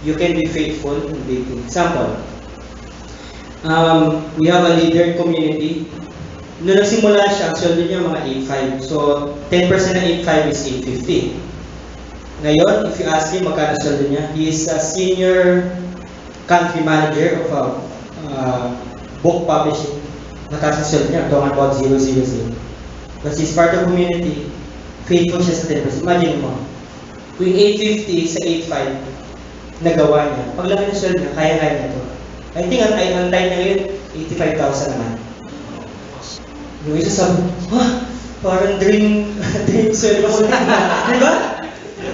you can be faithful in big things. Example, we have a leader community. Noong nagsimula siya, ang sweldo niya mga 8.5. So, 10% ng 8.5 is 8.50. Ngayon, if you ask him magkano sweldo niya, he is a senior country manager of a book publishing. Mataas ang sweldo niya, talking about 000. But he's part of community, faithful siya sa 10%. Imagine mo, kung 8.50 sa 8.5, nagawa niya. Pag laki ng sweldo niya, kaya-kaya niya to. I think ang time niya ngayon, 85,000 naman. Yung isa sabi, parang dream sweldo mo na. Diba?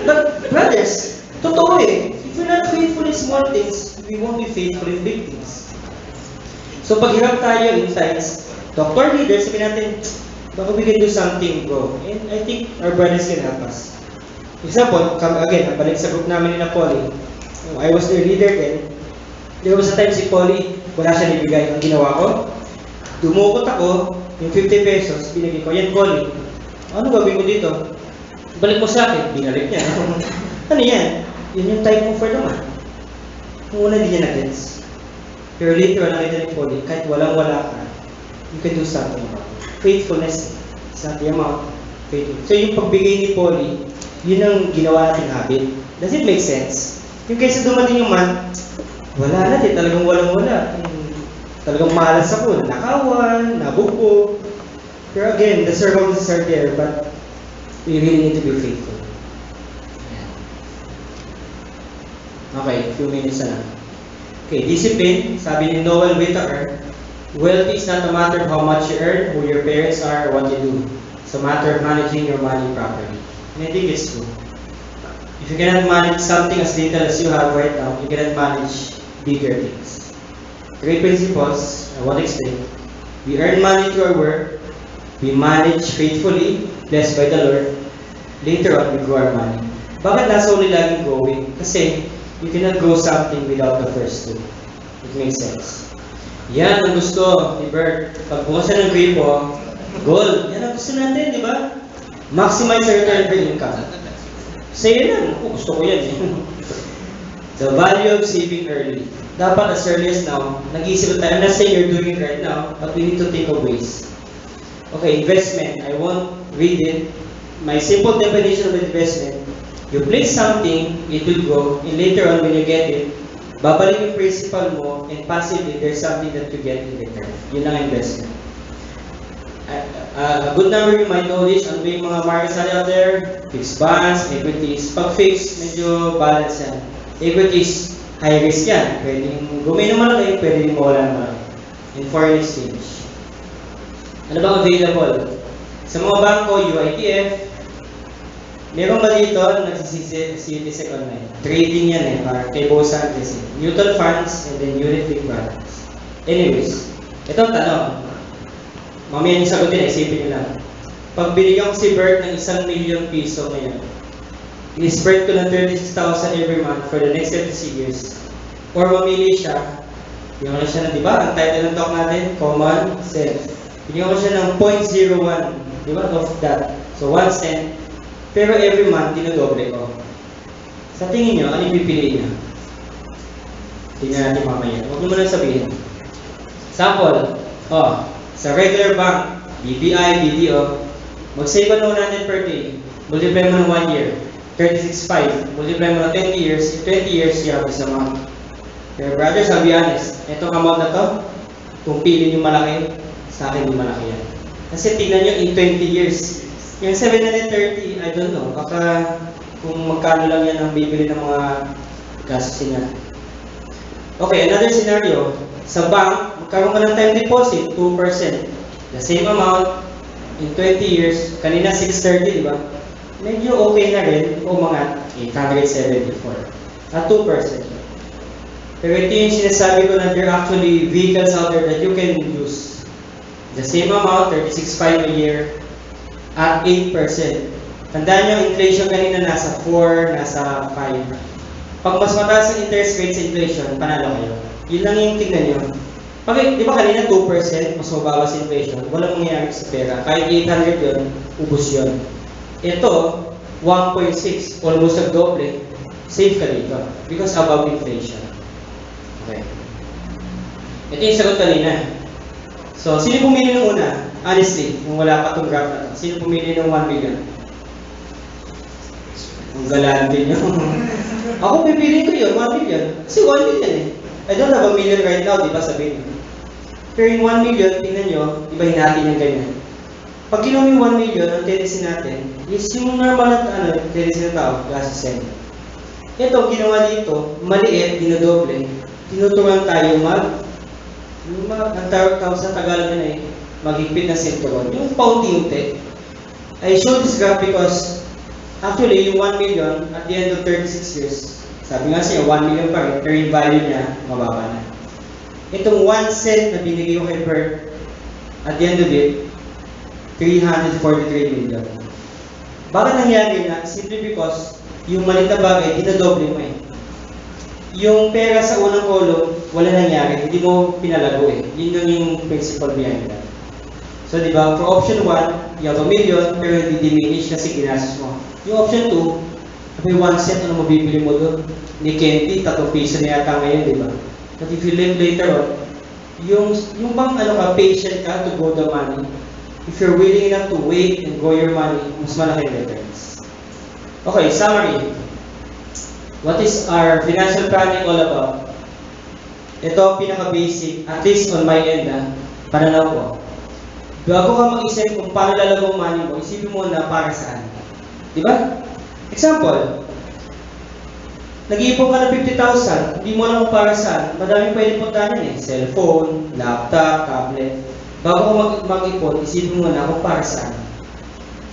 But brothers, totoo eh. If we're not faithful in small things, we won't be faithful in big things. So pag hirap tayo in times, talk to our leaders, sabi natin, baka we can do something, bro. And I think our brothers can help us. Example, again, balik sa group namin ni Polly. I was their leader then. There was a time si Polly, wala siya nibigay. Ang ginawa ko, dumukot ako, yung 50 pesos, binigay ko, yan Polly, ano gagawin ko dito? Balik mo sa akin, binalik niya. Ano yan? Yun yung type mo for naman. Kung una hindi niya na-gets. Pero later, nakita ni Polly, kahit walang-wala ka, you can do something about it. Faithfulness, it's not the amount. Faithful. So yung pagbigay ni Polly, yun ang ginawa nating habit. Does it make sense? Yung kaysa dumating yung man, wala natin, talagang walang-wala. Talagang malas ako, nakawan, nabugbog. Pero again, the circumstances are there, but we really need to be faithful. Okay, a few minutes na lang. Okay, discipline. Sabi ni Noel Whittaker, wealth is not a matter of how much you earn, who your parents are, or what you do. It's a matter of managing your money properly. And I think it's true. If you cannot manage something as little as you have right now, you cannot manage bigger things. Three principles I want to explain. We earn money through our work. We manage faithfully, blessed by the Lord. Later on, we grow our money. Bakit nasa uli laging growing? Kasi you cannot grow something without the first two. It makes sense. Yan ang gusto ni Bert. Pagbukas ng gripo, goal. Yan ang gusto natin, di ba? Maximize our return per income. Sa'yo lang. Gusto ko yan. The value of saving early. Dapat as early as now, nag-iisip tayo. I'm not saying you're doing it right now, but we need to think of ways. Okay, investment. I won't read it. My simple definition of investment, you place something, it will grow, and later on when you get it, babalik yung principal mo, and passively, there's something that you get in return. Yun ang investment. A good number of you might know this, ano ba yung mga markets out there? Fixed bonds, equities. Pag fixed, medyo balance yan. Equities, high risk yan. Pwedeng gumay naman malaki, pwedeng mawala naman. In foreign exchange. Ano bang available? Sa mga bangko, UITF, meron ba dito nagsisisi online? Trading yan eh, para kay Bosan kasi. Mutual funds and then unit-linked products. Anyways, itong tanong. Mamaya niyo sagutin, isipin niyo lang. Pag binigyan ko si Bert ng 1 million piso ngayon, in-spread ko ng 36,000 every month for the next 36 years. Or mamili siya, binigyan ko siya ng, di ba? Ang title ng talk natin, common sense. Binigyan ko siya ng 0.01, di ba? Of that. So 1 cent. Pero every month, dinodoble ko. Sa tingin nyo, ano yung pipiliin niya? Tingnan natin mamaya. Huwag nyo muna sabihin. Sample. Sa regular bank, BPI, BDO, mag-save ka natin per day. Multiply mo ng 1 year. 36.5. Multiply mo ng 20 years. In 20 years, you have this amount. Pero brothers, I'll be honest. Itong amount na to, kung pili nyo malaki, sa akin yung malaki yan. Kasi tingnan nyo, in 20 years, yung 730, I don't know, baka kung magkano lang yan ang bibili ng mga gastusin niya. Okay, another scenario. Sa bank, magkaroon ka ng time deposit, 2%. The same amount, in 20 years, kanina 630, di ba? Medyo okay na rin, o mga 874. At 2%. Pero ito yung sinasabi ko na there are actually vehicles out there that you can use. The same amount, 36.5 a year, at 8%. Tandaan nyo, inflation kanina nasa 4, nasa 5. Pag mas mataas ang interest rate sa inflation, panalo kayo. Yun lang yung tingnan nyo. Pag, di ba kanina 2%, mas mababa sa inflation, walang mangyayari sa pera. Kahit 800 yun, ubos yun. Ito, 1.6, almost ang doble. Save ka dito. Because above inflation. Okay. Ito yung sagot kanina. So, sino pumili ng una? Honestly, kung wala pa itong graph na ito, sino pumili ng 1 million? Ang galante nyo. Ako pipiliin ko yun, 1 million. Kasi 1 million eh. I don't have a million right now, di ba sabihin? Pero yung 1 million, tingnan nyo, di ba hinati ng ganyan? Pag ginawa yung 1 million, ang tendency natin is yung normal na tendency na tao, gasasin. Ito, ginawa dito, maliit, dinodoble. Tinuturuan tayo ang tawag sa Tagalog na eh, maghigpit na sinturon. Yung paunti-unti. I show this graph because actually, yung 1 million at the end of 36 years, sabi nga siya, 1 million pa rin, pero yung value niya, mababa na. Itong 1 cent na binigay ko kay Bert, at the end of it, 343 million. Bakit nangyari na? Simply because, yung maliit na bagay, dinadoble mo eh. Yung pera sa unang kolong, wala nangyari, hindi mo pinalago eh. Yun yung principle behind that. So, di ba, for option 1, you have a million, pero hindi diminish kasi ginastos mo. Yung option 2, may 1 cent, ano mabibili mo doon? Ni Candy, 3 piso na yata ngayon, di ba? But if you live later on, yung bang patient ka to grow the money, if you're willing enough to wait and grow your money, mas malaki yung returns. Okay, summary. What is our financial planning all about? Ito ang pinaka-basic, at least on my end, pananaw ko. Bago ka mag-isip kung paano lalago ang money mo, isipin mo na para saan. Di ba? Example, nag-iipon ka ng 50,000, hindi mo alam kung para saan, madaming pwede puntahan eh. Cellphone, laptop, tablet. Bago ka mag-ipon, isipin mo na kung para saan.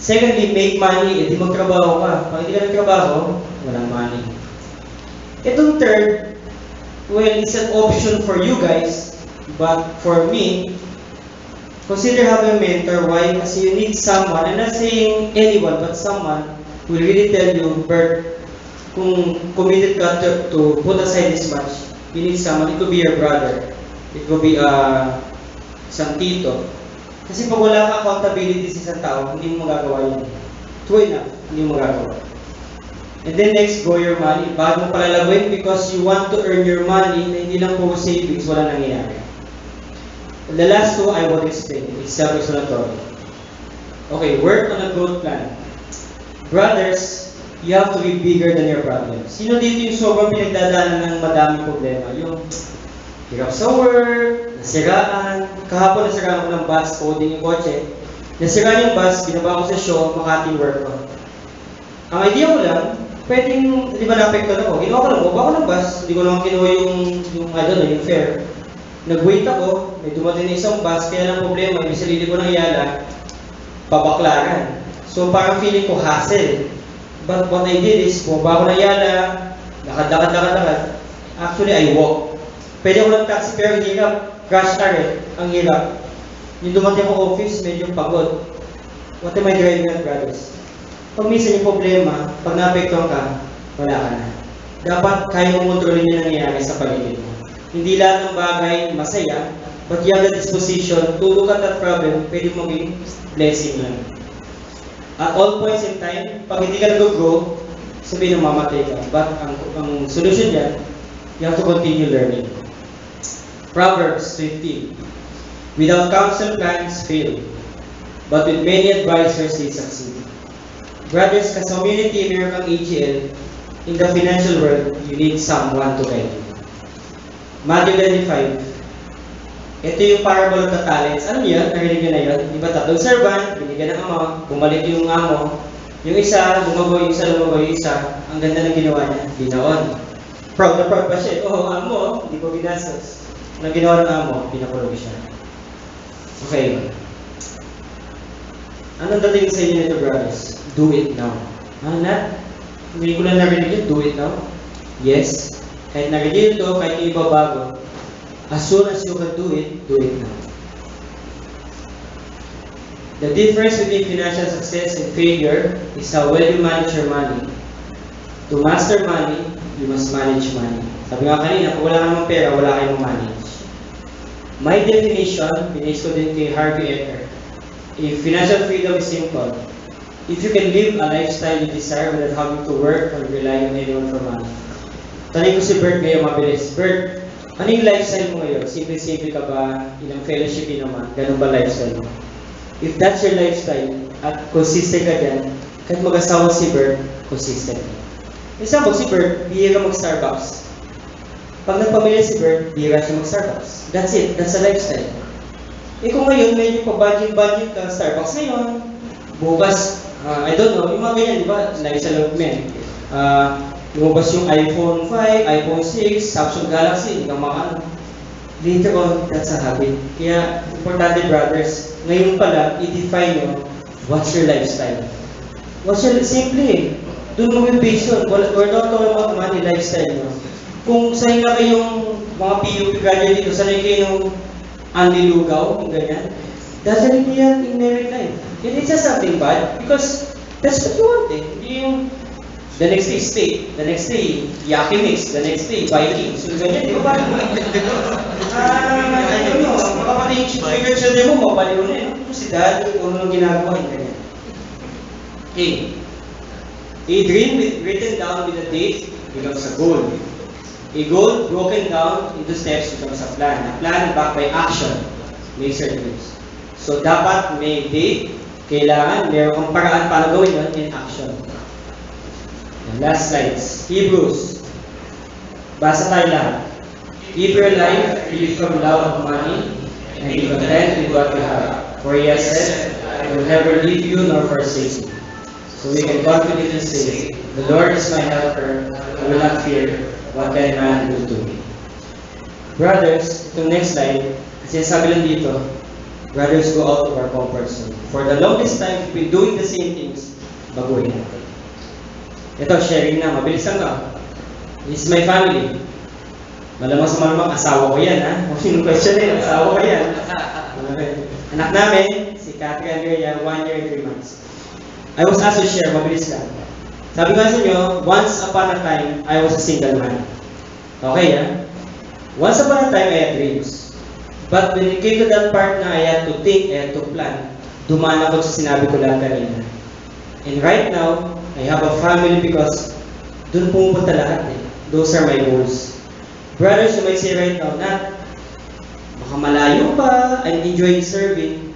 Secondly, make money, di magtrabaho ka. Pag hindi ka nagtrabaho, walang money. Itong third, well, it's an option for you guys, but for me, consider having a mentor. Why? Kasi you need someone, I'm not saying anyone, but someone who will really tell you, Bert, kung committed ka to put aside this much, you need someone. It could be your brother. It could be isang tito. Kasi pag wala ka accountability sa isang tao, hindi mo magagawa yun. True enough, hindi mo magagawa. And then next, grow your money. Bakit mo palalagawin? Because you want to earn your money na hindi lang puro savings, wala nangyayari. The last two, I will explain. It's self-explanatory. Okay, work on a growth plan. Brothers, you have to be bigger than your problems. Sino dito yung sobrang pinagdadaanan ng madaming problema? Yung hirap sa work, nasiraan. Kahapon nasiraan ko ng bus, coding yung kotse. Nasiraan yung bus, binaba ko sa show, Makati work ko. Ang idea ko lang, pwedeng, di ba na-apekto na ko? Ginawa ko lang, baba ko ng bus, hindi ko naman kinuha yung fare. Nag-wait ako, may dumating na isang bus, kaya lang problema, may sarili ko ng yala, pabaklaran. So parang feeling ko hassle. But what I did is, bumaba ko ng yala, lakad. Actually, I walk. Pwede ako ng taxi, pero hirap. Crash car eh, ang hirap. Yung dumating ako office, medyo pagod. What am I driving at, brothers? Pag minsan yung problema, pag naapektuhan ka, wala ka na. Dapat kaya mo kontrolin yung nangyayari sa paligid mo. Hindi lahat ng bagay masaya, but you have the disposition to look at that problem, pwede maging blessing lang. At all points in time, pag hindi ka nag-grow, sabihin na mamatay ka. But ang solution yan, you have to continue learning. Proverbs 15. Without counsel, plans fail, but with many advisors, they succeed. Brothers, sa community, meron kang AGL, in the financial world, you need someone to guide you. Matthew 25. Ito yung parable of the talents. Ano yun? Narinig nyo na yun? Diba tatlong servant, binigyan ng ama, bumalik yung amo, yung isa, lumagoy, yung isa. Ang ganda ng ginawa niya, binaon. Proud na proud pa siya. Oh, amo, hindi ko ginastos. Ang ginawa ng amo, pinakulog siya. Okay. Anong dating sa inyo nito, brothers? Do it now. Ano na? Hindi ko lang narinig yun, do it now. Yes. kahit na-renew to, kahit yung iba bago, as soon as you can do it now. The difference between financial success and failure is how well you manage your money. To master money, you must manage money. Sabi nga kanina, kung wala ka namang pera, wala kayong manage. My definition, binase ko din kay Harvey Eker. If financial freedom is simple, if you can live a lifestyle you desire without having to work or rely on anyone for money. Tanong ko si Bert ngayon, mabilis. Bert, ano yung lifestyle mo ngayon? Simple-simple ka ba? Ilang fellowship yun naman? Ganun ba lifestyle mo? If that's your lifestyle, at consistent ka dyan, kahit mag-asawa si Bert, consistent. Example, si Bert, bihira mag-Starbucks. Pag nagpamilya si Bert, bihira siya mag-Starbucks. That's it. That's a lifestyle. Eh kung ngayon, medyo pa-budget ka, Starbucks ngayon, bukas, I don't know, yung mga ganyan, di ba? Lifestyle of men. Lumabas yung iPhone 5, iPhone 6, Samsung Galaxy, hindi kang makano. Later on, that's a habit. Kaya, importante brothers, ngayon pala, i-define nyo, what's your lifestyle? What's your, simple eh. Doon mo yung passion. We're not talking about money lifestyle nyo. Kung sanay na kayong mga PUP graduate dito, sanay kayo ng anlilugaw, yung ganyan, dadalhin niyo yan in married life. And it's just something bad, because that's what you want eh. Hindi yung the next day steak, the next day yaki mix, the next day Vikings, yung ganyan, di ba parang I don't know, makapatay yung children mo, mapaliw na yun. Si dad, kung anong ginagawa, yung ganyan. Okay. A dream written down with a date becomes a goal. A goal broken down into steps becomes a plan. A plan backed by action makes your dreams. So dapat may date, kailangan meron kang paraan para gawin yun in action. And last slides. Hebrews. Basa tayo lahat. Keep your life free from love of money and be content with what you have. For he has said, I will never leave you nor forsake you. So we can confidently say, the Lord is my helper, I will not fear what can man do to me. Brothers, itong next slide, kasi sabi lang dito, brothers, go out of our comfort zone. For the longest time, we've been doing the same things, baguhin natin. Ito, sharing na, mabilis lang ka. This is my family. Malamang sa malamang, asawa ko yan, ha? Kung sino question eh, asawa ko yan. Anak namin, si Catherine Andrea, 1 year and 3 months. I was asked to share, mabilis lang. Sabi ko sa inyo, once upon a time, I was a single man. Okay, ha? Once upon a time, I had dreams. But when it came to that part na I had to think, I had to plan, dumaan ako sa sinabi ko lang kanina. And right now, I have a family because dun pumupunta lahat eh. Those are my goals. Brothers, you might say right now, na baka malayo pa, I'm enjoying serving.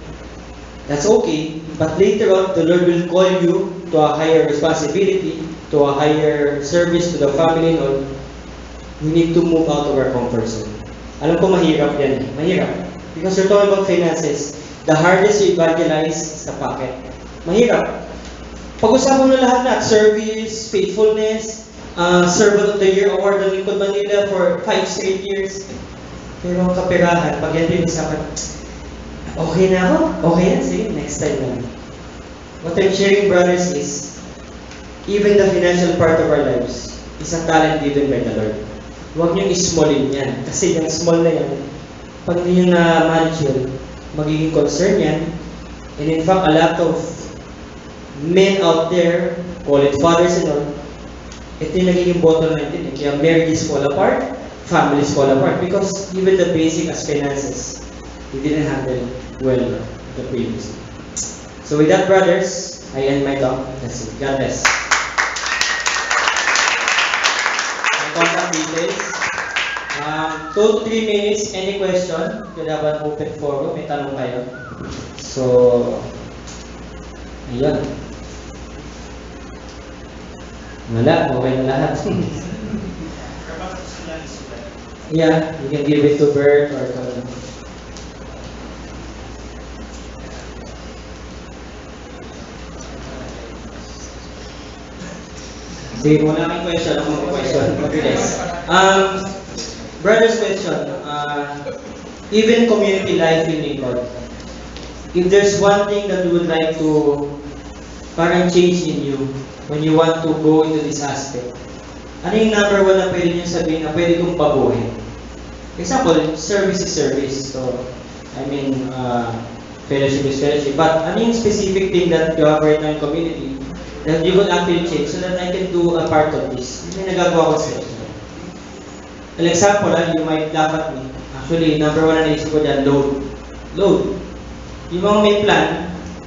That's okay. But later on, the Lord will call you to a higher responsibility, to a higher service to the family, and all. We need to move out of our comfort zone. Alam ko mahirap yan. Mahirap. Because you're talking about finances. The hardest to evangelize is the pocket. Mahirap. Pag-usapan mo na lahat na, service, faithfulness, Servant of the Year Award ng Lingkod Manila for 5 straight years. Pero ang kaperahan, pag yan pinag-usapan, okay na ako? Okay yan, sige, next time na. What I'm sharing, brothers, is even the financial part of our lives is a talent given by the Lord. Huwag niyong ismallin yan. Kasi yung small na yan, pag hindi nyo na-manage yun, magiging concern yan. And in fact, a lot of men out there, call it fathers and all, ito yung nagiging bottleneck din. Kaya marriages fall apart, families fall apart, because even the basic as finances, we didn't handle well the previous. So with that, brothers, I end my talk. That's it. God bless. Contact details. 2 to 3 minutes, any question? Could have an open forum, may tanong kayo. So, ayan. Wala, okay na lahat. Yeah, you can give it to Bert or to... Sige, wala kang question. Ako may question. Mabilis. Brother's question. Even community life in Lincoln, if there's one thing that you would like to parang change in you when you want to go into this aspect, ano yung number one na pwede nyo sabihin na pwede kong baguhin? Example, service is service. So, I mean, fellowship is fellowship. But ano yung specific thing that you have right now in community that you could actually change so that I can do a part of this? Yun yung nagagawa ko sa inyo. An example, you might laugh at me. Actually, number one na naisip ko dyan, load. Load. Yung mga may plan,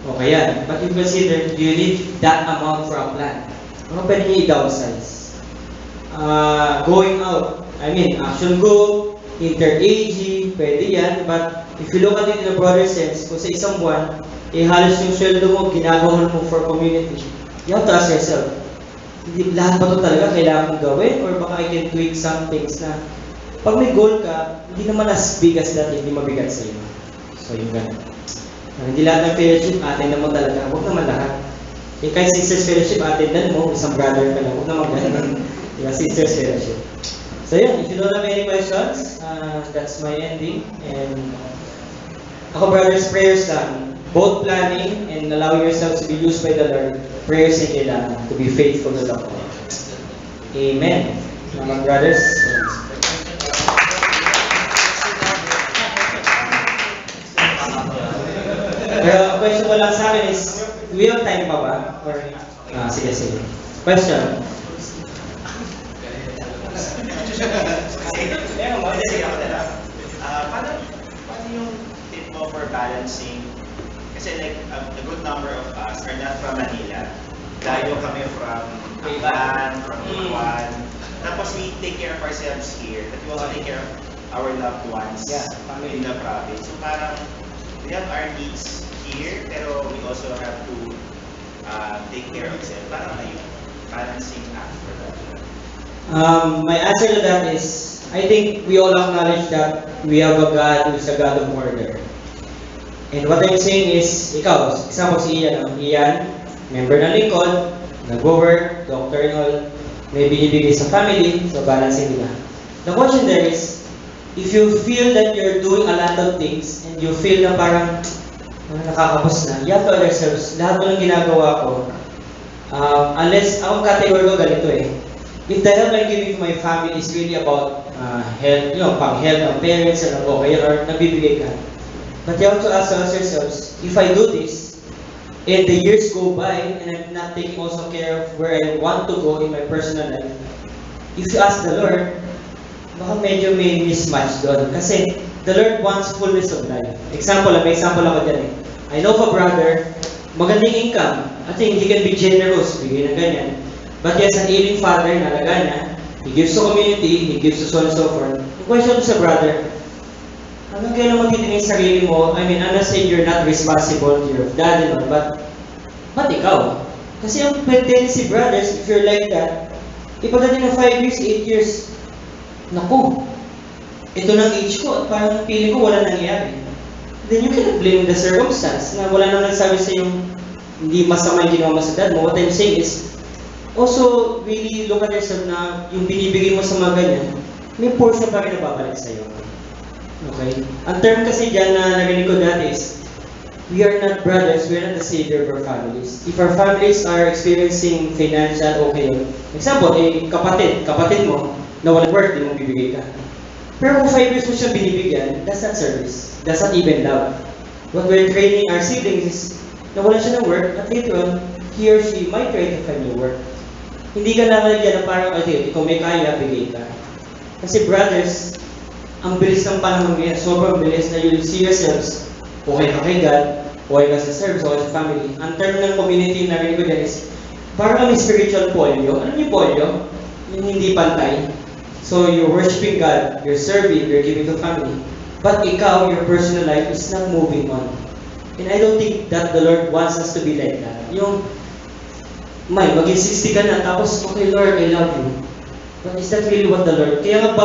okay yan. But you consider, do you need that amount for a plan? Ano pwede nyo i-downsize? Going out. I mean, action go, inter-AG, pwede yan. But if you look at it in a broader sense, kung sa isang buwan, halos yung sweldo mo, ginagawa mo for community. You have to ask yourself, hindi lahat ba ito talaga kailangan kong gawin? Or baka I can tweak some things na pag may goal ka, hindi naman as big as that, hindi mabigat sa iyo. So yung ganun. Hindi lahat ng fellowship, atin naman talaga. Huwag naman lahat. Kahit sisters fellowship, atin na mo, isang brother ka lang. Huwag naman ganun. Diba, sisters fellowship. So yun, if you don't have any questions, that's my ending. And ako brothers, prayers lang. Both planning and allowing yourself to be used by the Lord. Prayers yung kailangan to be faithful to the Lord. Amen. Mga brothers. Pero question ko lang sa akin is, do we have time pa ba? Or, sige. Question. Paano yung tip mo for balancing? Kasi like a good number of us are not from Manila. Layo kami from Iban, from Juan. Tapos we take care of ourselves here, but we also take care of our loved ones in the province. So parang we have our needs here, pero we also have to take care of ourselves. Parang ayun, balancing act for that. My answer to that is, I think we all acknowledge that we have a God who is a God of order. And what I'm saying is, ikaw, example si Ian, member ng lingkod, nag-work, doctor and all, may binibigay sa family, so balancing nila. The question there is, if you feel that you're doing a lot of things, and you feel na parang nakakapos na, you have to understand, lahat ko ng ginagawa ko, unless, akong category ko ganito eh, if the help I'm giving to my family is really about health, pang-health ng parents, okay, or nabibigay ka. But you have to ask yourselves, if I do this, and the years go by, and I'm not taking also care of where I want to go in my personal life, if you ask the Lord, baka medyo may mismatch doon. Kasi the Lord wants fullness of life. May example ako dyan eh. I know of a brother, magandang income. I think he can be generous, bigay na ganyan. But he has an ailing father, nalaga niya. He gives to community, he gives to so and so forth. The question to sa brother, hanggang kailan mo titinig sarili mo? I mean, I'm not saying you're not responsible to your dad and all, but ikaw? Kasi ang tendency, brothers, if you're like that, ipagdating ng 5 years, 8 years, naku, ito ng age ko, at parang feeling ko wala nangyayari. Then you cannot blame the circumstance na wala nang nagsabi sa yung hindi masama yung ginawa mo sa dad mo. What I'm saying is, also really look at yourself na yung binibigay mo sa mga ganyan, may portion pa rin na babalik sa'yo. Okay? Ang term kasi dyan na narinig ko dati is, we are not brothers, we are not the savior of our families. If our families are experiencing financial okay, example, kapatid mo, na walang work, di mo bibigay ka. Pero kung 5 years mo siya binibigyan, that's not service. That's not even love. What we're training our siblings is, na wala siya ng work, at later on, he or she might try to find new work. Hindi ka naman yan na parang, okay, kung may kaya, bigay ka. Kasi brothers, ang bilis ng panahon ngayon, sobrang bilis na you'll see yourselves, okay ka kay God, okay ka sa service, okay sa family. Ang term ng community na rin ko dyan is, parang ang spiritual polio. Ano yung polio? Yung hindi pantay. So you're worshiping God, you're serving, you're giving to family. But ikaw, your personal life is not moving on. And I don't think that the Lord wants us to be like that. Yung, maging 60 ka na, tapos, okay Lord, I love you. But is that really what the Lord? Kaya ang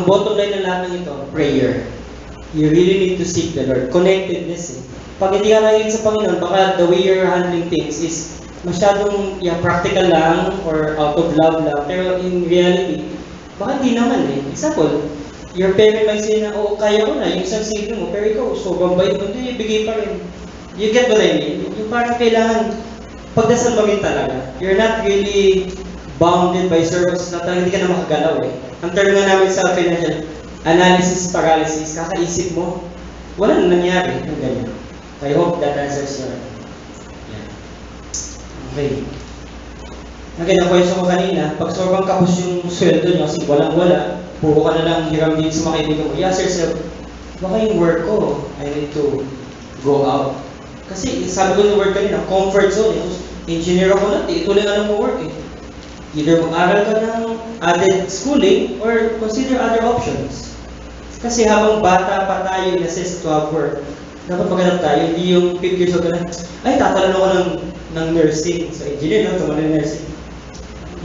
bottom line ng lahat ng ito, prayer. You really need to seek the Lord. Connectedness eh. Pag hindi ka nakikinig sa Panginoon, baka the way you're handling things is masyadong practical lang or out of love lang. Pero in reality, baka hindi naman eh. Example, your parent might say na, oo, kaya ko na, yung isang sino mo, pero ikaw, sobrang bait mo, hindi, ibigay pa rin. You get what I mean? Yung parang kailangan, pagdasal mo rin talaga. You're not really bounded by circles na talagang hindi ka na makagalaw eh. Ang term nga namin sa financial analysis paralysis, kakaisip mo, wala na nangyari. Yung ganyan. I hope that answers your. Yeah. Okay. Again, ang question ko kanina, pag sobrang kapos yung sweldo nyo kasi walang-wala, puro ka na lang hiram din sa mga kaibigan mo, you ask yourself, baka yung work ko, I need to go out. Kasi sabi ko yung work kanina, comfort zone. Engineer ako natin, ito lang alam mo work eh. Either mag-aral ka ng added schooling or consider other options. Kasi habang bata pa tayo in-assess to have work, dapat maghanap tayo, hindi yung 50 years old ka na, ay tatalan ako ng nursing. So engineer, no? Tumala ng nursing.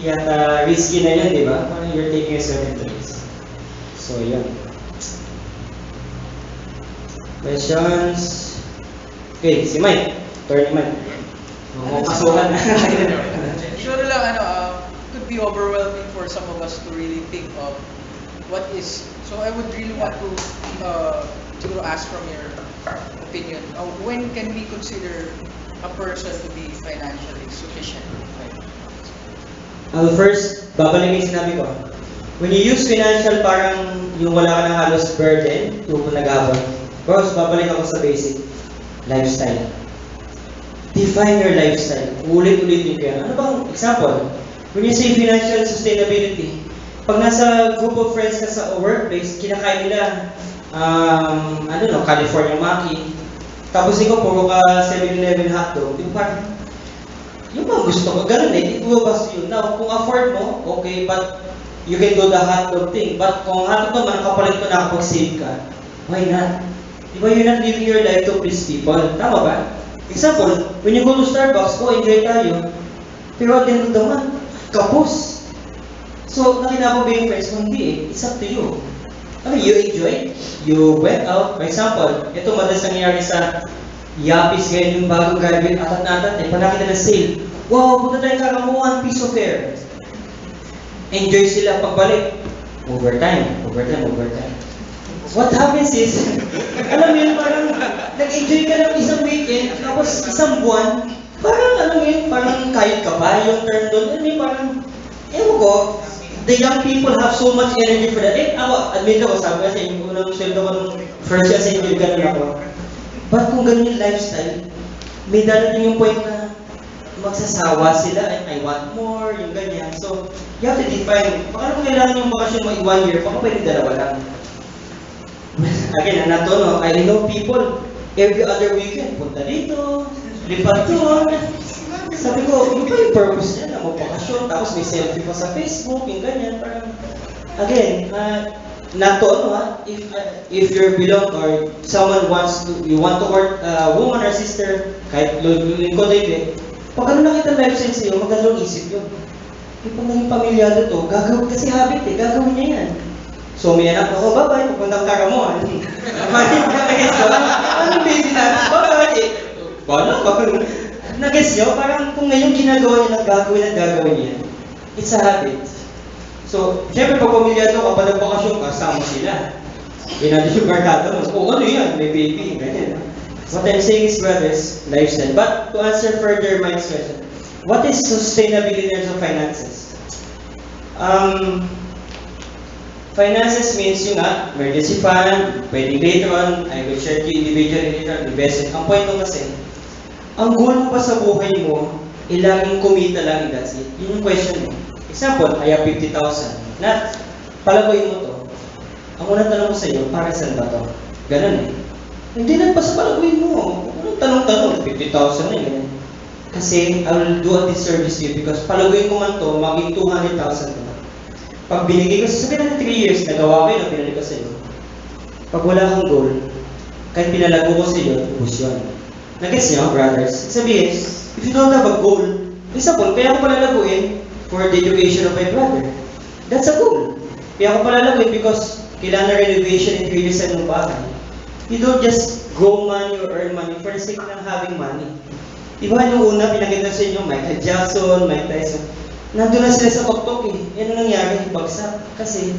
Yata risky na yan, di ba? Parang you're taking a certain risk. So, yun. Questions? Okay, si Mike. Attorney Mike. Kasuhan na. Siguro lang, could be overwhelming for some of us to really think of what is. So I would really want to ask from your opinion, when can we consider a person to be financially sufficient? First, babalik yung sinabi ko. When you use financial, parang yung wala ka ng halos burden, yung nag-habang. Bros, babalik ako sa basic. Lifestyle. Define your lifestyle. Ulit-ulitin ko yan. Ano bang example? When you say financial sustainability, pag nasa group of friends ka sa workplace, kinakain nila, California Maki. Tapos ikaw, puro ka 7-Eleven hotdog. Yung parang, yung bang gusto ko, ganun eh, it will bust you. Now, kung afford mo, okay, but you can do the hotdog thing. But kung hotdog naman, kapalit ko nakapag-save ka, why not? Diba you're not living your life to please people? Tama ba? Example, when you go to Starbucks, enjoy tayo. Pero at the end of the month, kapos. So, nakita ko ba yung friends mo? Hindi eh, it's up to you. You enjoy, you went out. For example, ito madalas nangyayari sa Yapis ngayon yung bagong graduate, atat-atat, panakita ng sale. Wow, punta tayong kakamuhan, piece of fare. Enjoy sila pagbalik. Overtime. What happens is, alam mo yun, parang nag-enjoy ka ng isang weekend, tapos isang buwan, parang alam mo yun, parang kahit ka pa yung turn doon. Alam mo yun, parang, ewan ko, the young people have so much energy for that. Ako, admit ako, sabi kasi, yung unang sweldo ko nung first year sa enjoy ganun ako. But kung ganun yung lifestyle, may darating yung point na magsasawa sila, I want more, yung ganyan. So, you have to define, baka naman kailangan yung bakasyon mo in 1 year, baka pwede dalawa lang. Again, I know people, every other weekend, punta dito, lipat doon. Sabi ko, yung pa yung purpose niya na magpakasyon, tapos may selfie pa sa Facebook, yung ganyan, parang, again, if you're belong or someone you want to court a woman or sister, kahit lulungin ko din, pag ano nakita lifestyle sa'yo, magandang isip yun. Pag naging pamilyado to, gagawin, kasi habit gagawin niya yan. So may anak ako, bye-bye, pupuntang karamuhan. Anong baby na? Bye-bye. Bala, nag-guess nyo, parang kung ngayon ginagawa niya, gagawin niya. It's a habit. So, syempre pag pamilyado ka, pag nagbakasyon ka, sama sila. Natin yung barkada mo. Ano yan? May baby. Ganyan. What I'm saying is, brothers, lifestyle. But to answer further my question, what is sustainability in terms of finances? Finances means yung emergency fund, pwedeng later on, I will share to you individually later on, investment. Ang point mo kasi, ang goal mo pa sa buhay mo, laging kumita lang, that's it. Yun yung question mo. Example, I have 50,000. Not, palagoyin mo to. Ang unang tanong ko sa iyo, para saan ba to? Ganun eh. Hindi lang pa sa palagoyin mo. Anong tanong-tanong? 50,000 na yun. Kasi, I will do a disservice to you because palagoyin ko man to, maging 200,000 to. Pag binigay ko, sabihin natin 3 years, nagawa ko yun, pinalik ko sa iyo. Pag wala kang goal, kahit pinalago ko sa iyo, ubus yun. Nag-guess nyo, brothers? Sabihin, if you don't have a goal, example, kaya ako palalaguin for the education of my brother. That's a goal. Kaya ako palalaguin because kailangan na renovation in 3 years ng bahay. You don't just grow money or earn money for the sake ng having money. Diba yung una, pinakita sa inyo, Michael Jackson, Mike Tyson, nandun na sila sa tuktok eh. Yan ang nangyari, bagsak. Kasi,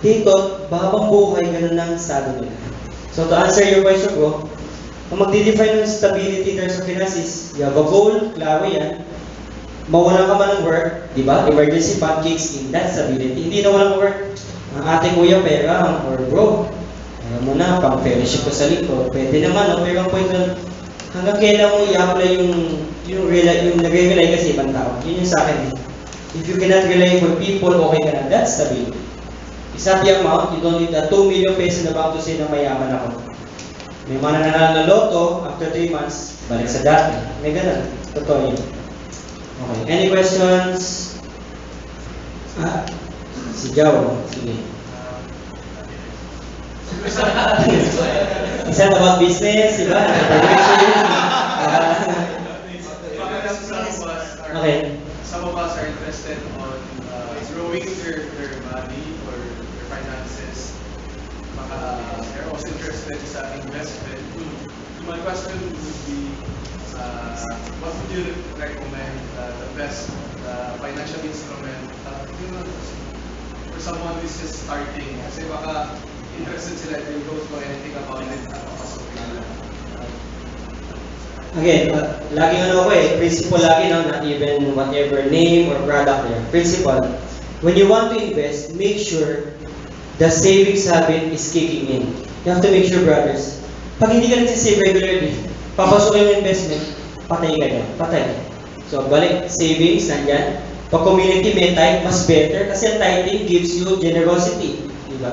dito, babang buhay, ganun ang estado nila. So, to answer your question, bro, kung magdi-define ng stability in terms of finances, you have a goal, klaro yan. mawalan ka man ng work, di ba? Emergency fund kicks in, that's stability. Hindi na walang work. Ang ate kuya pera, or bro, alam mo na, pang fellowship ko sa likod. Pwede naman, no? Pero ang point nun, hanggang kailan mo i-apply yung nag-rely kasi ibang tao. Yun yung sa akin. If you cannot rely for people, okay ka na. That's stability. It's not the amount. You don't need a 2 million pesos na bank to say na mayaman ako. May mga nananalo na loto, after 3 months, balik sa dati. May ganun. Totoo yun. Okay. Any questions? Si Jao. Sige. Is that about business? Diba? Okay. Some of us are interested on growing their money or their finances. They're also interested sa investment. My question would be, what would you recommend the best financial instrument for someone who's just starting? Kasi baka interested sila, they don't know anything about it. Again, laging ano ko principle lagi, no? Not even whatever name or product there. Principle, when you want to invest, make sure the savings habit is kicking in. You have to make sure, brothers, pag hindi ka nagsisave regularly, papasokin yung investment, patay ka dyan. Patay. So, balik, savings, nandyan. Pag community may type, mas better kasi ang tithing gives you generosity. Diba?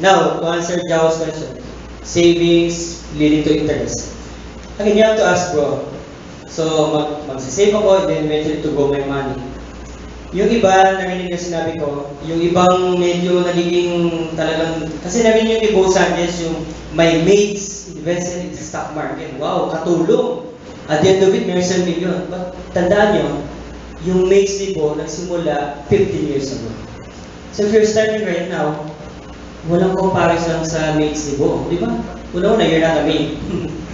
Now, to answer Jao's question, savings leading to interest. Again, you have to ask, bro. So, magsisave ako, then eventually to grow my money. Yung iba, narinig na sinabi ko, yung ibang medyo nagiging talagang, kasi narinig yung ibo Sanchez, yung my mates invested in the stock market. Wow, katulong. At the end of it, may 1 million. But tandaan nyo, yung mates ni Bo nagsimula 15 years ago. So if you're starting right now, walang comparison sa mates ni Bo. Di ba? Una-una, you're not a mate.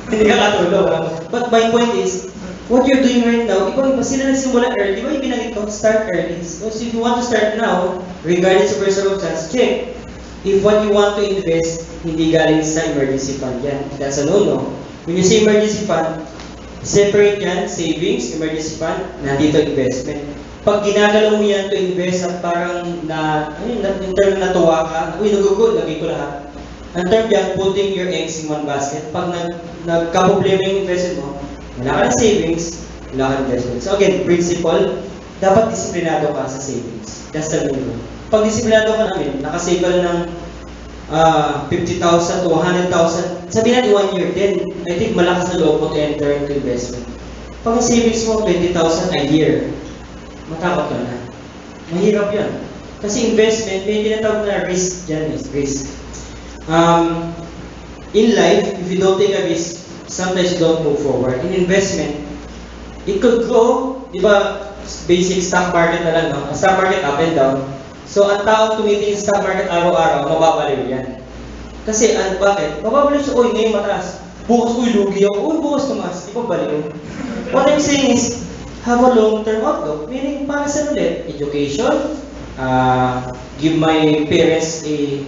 Hindi ka katulong. But my point is, what you're doing right now, ibang sila nagsimula early. Di ba yung binanggit ko? Start early. So if you want to start now, regardless of your circumstance, check. If what you want to invest, hindi galing sa emergency fund yan. That's a no-no. When you say emergency fund, separate yan, savings, emergency fund, nandito investment. Pag ginagalaw mo yan to invest at parang in term na natuwa ka, uy, nagugod, lagay ko lahat. Ang term yan, putting your eggs in one basket. Pag nagka-problema yung investment mo, wala ka ng savings, wala ka ng investment. So again, principle, dapat disiplinado ka sa savings. That's the minimum. Pag disiplinado ka namin, nakasave ka na ng 50,000 to 100,000, sabihin natin 1 year, then I think malakas na loob mo to enter into investment. Pag ang savings mo 20,000 a year, matakot ka na. Mahirap yan. Kasi investment, may tinatawag na risk dyan, risk. In life, if you don't take a risk, sometimes you don't move forward. In investment, it could go, di ba, basic stock market na lang, no? Stock market up and down. So, ang tao tumitingin sa stock market araw-araw, mababaliw yan. Kasi, bakit? Mababaliw siya, uy, ngayon mataas. Bukas, uy, lugi ako. Uy, bukas tumaas. Di ba baliw? What I'm saying is, have a long-term outlook. Meaning, para sa ulit, education, give my parents a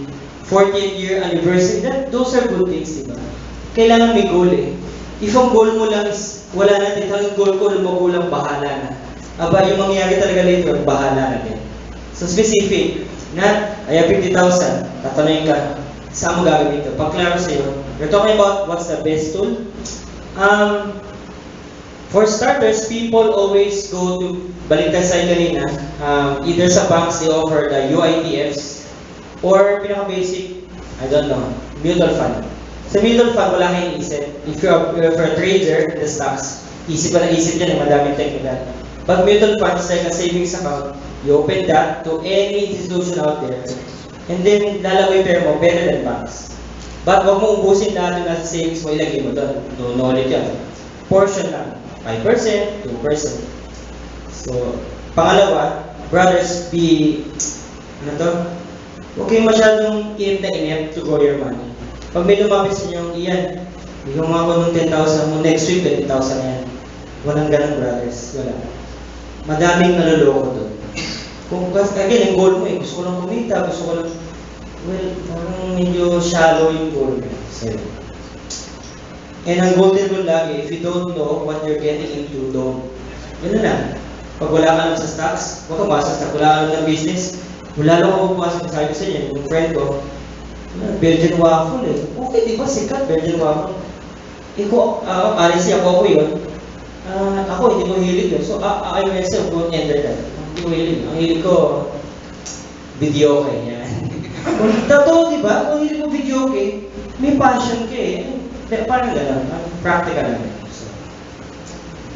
40th year anniversary, those are good things, di ba? Kailangan may goal eh. If ang goal mo lang is, wala na din, ang goal ko na magulang, bahala na. Aba, yung mangyayari talaga later, bahala na din. So specific, I have 50,000, tatanungin ka, saan mo gagawin ito? Pag klaro sa'yo, we're talking about what's the best tool. For starters, people always go to, balik tayo sa'yo kanina, either sa banks, they offer the UITFs, or pinaka-basic, I don't know, mutual fund. Sa mutual fund, wala kayong isip. If you're a trader in the stocks, isip ka na isip yan, madaming technical. But mutual fund is like a savings account. You open that to any institution out there. And then, lalagay pera mo better than banks. But wag mo ubusin lahat yung nasa savings mo, ilagay mo doon. No ulit yan. Portion lang. 5%, 2%. So, pangalawa, brothers, huwag kayong masyadong inip na inip to grow your money. Pag may lumapit sa inyo, iyan, bigyan mo ako ng 10,000 mo, next week 20,000 na yan. Walang ganun, brothers. Wala. Madaming naluloko doon. Kung, again, ang goal mo gusto ko lang kumita, gusto ko lang, well, parang medyo shallow yung goal mo. And ang golden rule lagi, if you don't know what you're getting into, don't. Yun na. Pag wala ka lang sa stocks, huwag kang basa sa stock. Wala ka lang ng business, wala lang ako pumasok. Sabi ko sa inyo, yung friend ko, Belgian waffle eh. Okay, di ba? Sikat, Belgian waffle. Iko, currency ako yun. Ako, hindi ko hilig yun. So, I myself won't enter that. Hindi ko hilig. Ang hilig ko, video okay. Yan. Totoo, di ba? Kung hilig mo video okay, may passion ka eh. Parang gano'n. Practical lang. So,